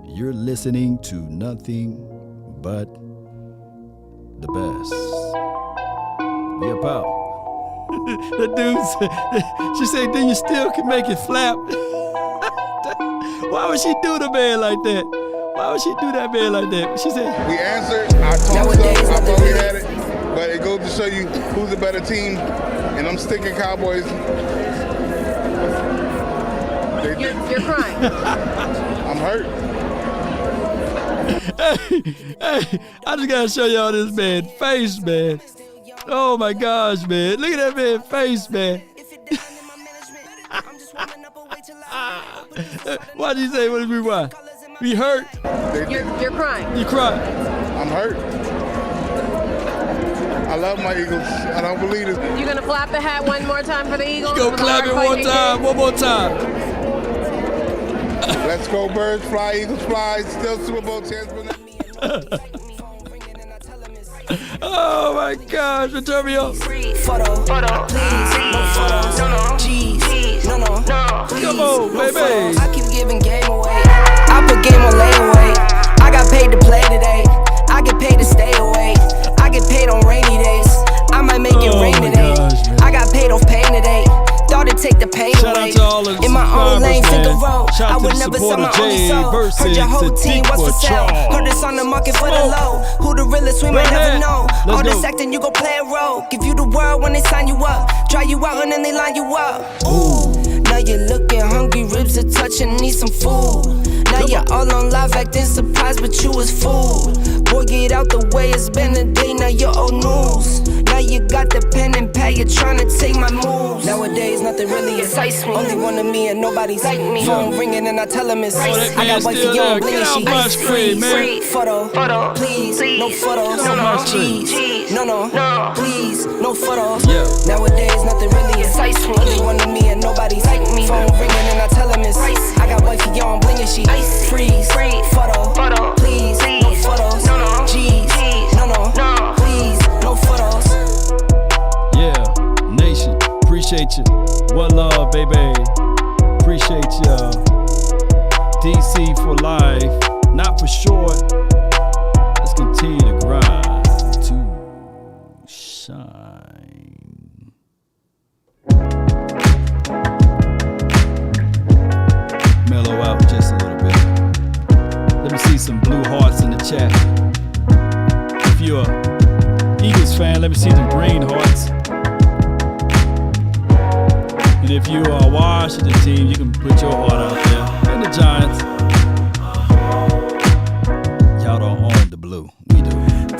you're listening to nothing but the best. We about. The dude said, she said, then you still can make it flap. Why would she do the man like that? Why would she do that man like that? She said, we answered. I talked stuff. I thought we had it. But it goes to show you who's the better team. And I'm sticking Cowboys. You're crying. I'm hurt. Hey, I just got to show y'all this man's face, man. Oh, my gosh, man. Look at that man's face, man. Why did you say, what did we why? We hurt? You're crying. You crying? I'm hurt. I love my Eagles. I don't believe it. You gonna flap the hat one more time for the Eagles? Go clap it one time. One more time. Let's go Birds fly, Eagles fly. Still Super Bowl champions. Oh my gosh, turn me up. Photo, please, no photos, no, G's, no, come on, baby. I keep giving game away. I put game on layaway. I got paid to play today. I get paid to stay away. I get paid on rainy days. I might make it rain today. I got paid off pain today. Thought it'd take the pain away. In my own lane, finger roll. I would never sell my only soul. Heard your whole team, what's for sale? Heard this on the market for the low. Who the realest, we might never know. All this acting, you gon' play a role. Give you the world when they sign you up. Try you out and then they line you up. Ooh, now you're looking hungry, ribs are touching, need some food. Now you're all on live acting surprised, but you was fooled. Boy, get out the way, it's been a day, now you're old news. Now you got the pen and pad, you're trying to take my moves. Nowadays, nothing really excites me. Only one of me and nobody's like me. Phone ringing and I tell him it's I got wifey young, bling and she free. Photo, please, no photos. G's, no, please, no photos. Nowadays, nothing really excites me. Only one of me and nobody's like me. Phone ringing and I tell him it's I got wifey young, bling and she freeze. Photo, please, no photos. G's, no, please, no photos. Yeah, nation, appreciate you. One love, baby. Appreciate ya. DC for life, not for short. Let's continue to grind to shine. Mellow out just a little bit. Let me see some blue hearts in the chat. If you're an Eagles fan, let me see some green hearts. And if you are a Washington team, you can put your heart out there. And the Giants. Y'all don't own the blue. We do.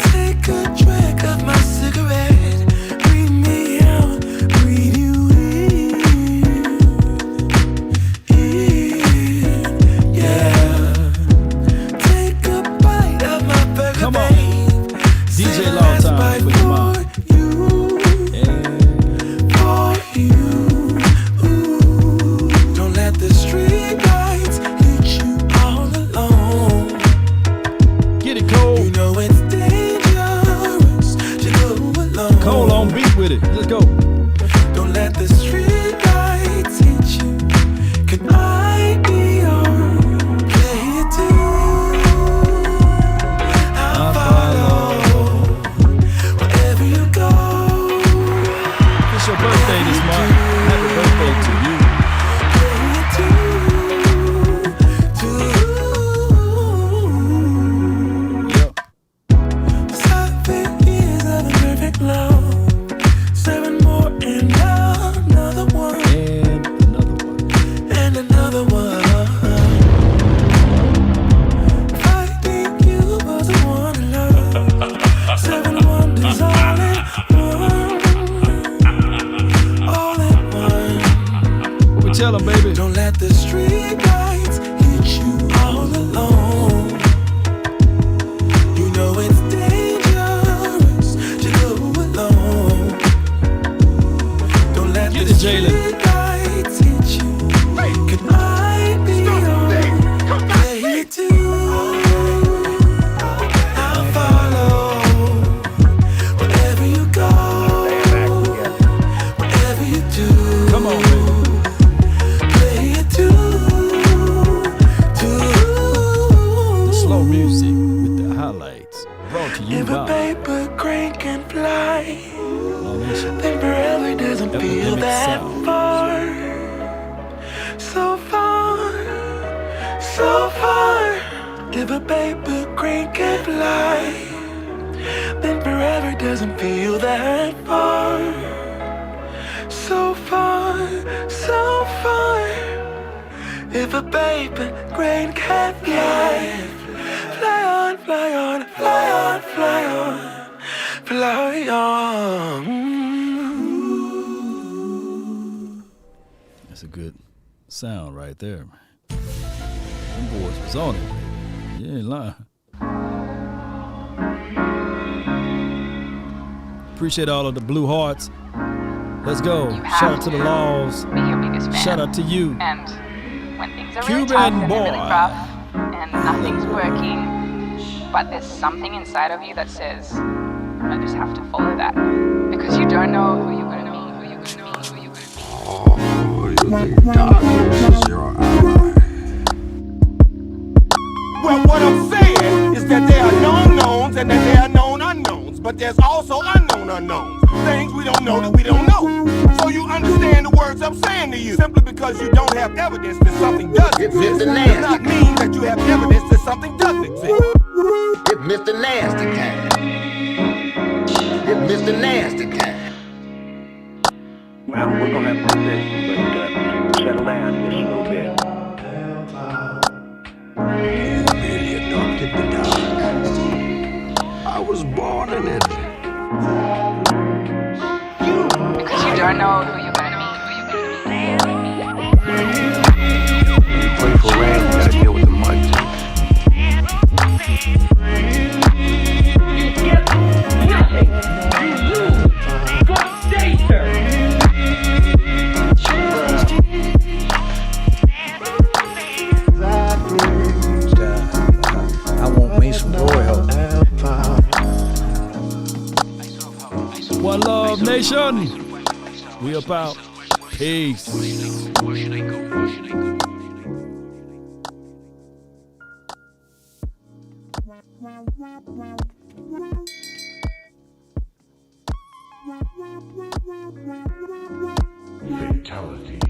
Take a drag of my cigarette. Breathe me out. Breathe you in. Yeah. Take a bite of my burger. Come on. DJ Long Time for your mom. The street lights hit you all alone. Get it, Cole. You know it's dangerous to go alone. Cole on beat with it. Let's go. Don't let the street lights hit you. Can I be your play too? I'll follow wherever you go. It's your birthday this month. Happy birthday to you. Tell them, baby. Don't let the street lights hit you all alone. You know it's dangerous to go alone. Don't let the street lights hit you. Can I be your play too? I'll follow wherever you go, whatever you do. Come on, baby. Slow music with the highlights brought to you if by a paper crane can fly, then forever doesn't feel that far. So far, so far. If a paper crane can fly, then forever doesn't feel that far. So far, so far. If a paper crane can fly, fly on, fly on, fly on, fly on, fly on. That's a good sound right there, man. Them boys was on it, man. You ain't lying. Appreciate all of the blue hearts. Let's go. Shout out to the Laws. Shout out to you. And when things are Cuban really tough and boy. really rough and nothing's working, but there's something inside of you that says, I just have to follow that. Because you don't know who you're going to meet, who you're going to meet, who you're going to meet. Oh, you think darkness is your ally. Well, what I'm saying is that there are known knowns and that there are known unknowns, but there's also unknown unknowns. Things we don't know that we don't know. So you understand the words I'm saying to you. Simply because you don't have evidence that something does exist does not mean that you have evidence that something doesn't exist. It's Mr. Nasty Kind. It's Mr. Nasty Kind. Well, we're going to have to do this, but settle down just a little bit. You really adopted the dark. I was born in it. Because you don't know who you're going to meet, who you're going to meet. When you play for rain, you got to deal with the mud, too. I want me some glory hole. One love, nation. We up out. Peace. Fatality.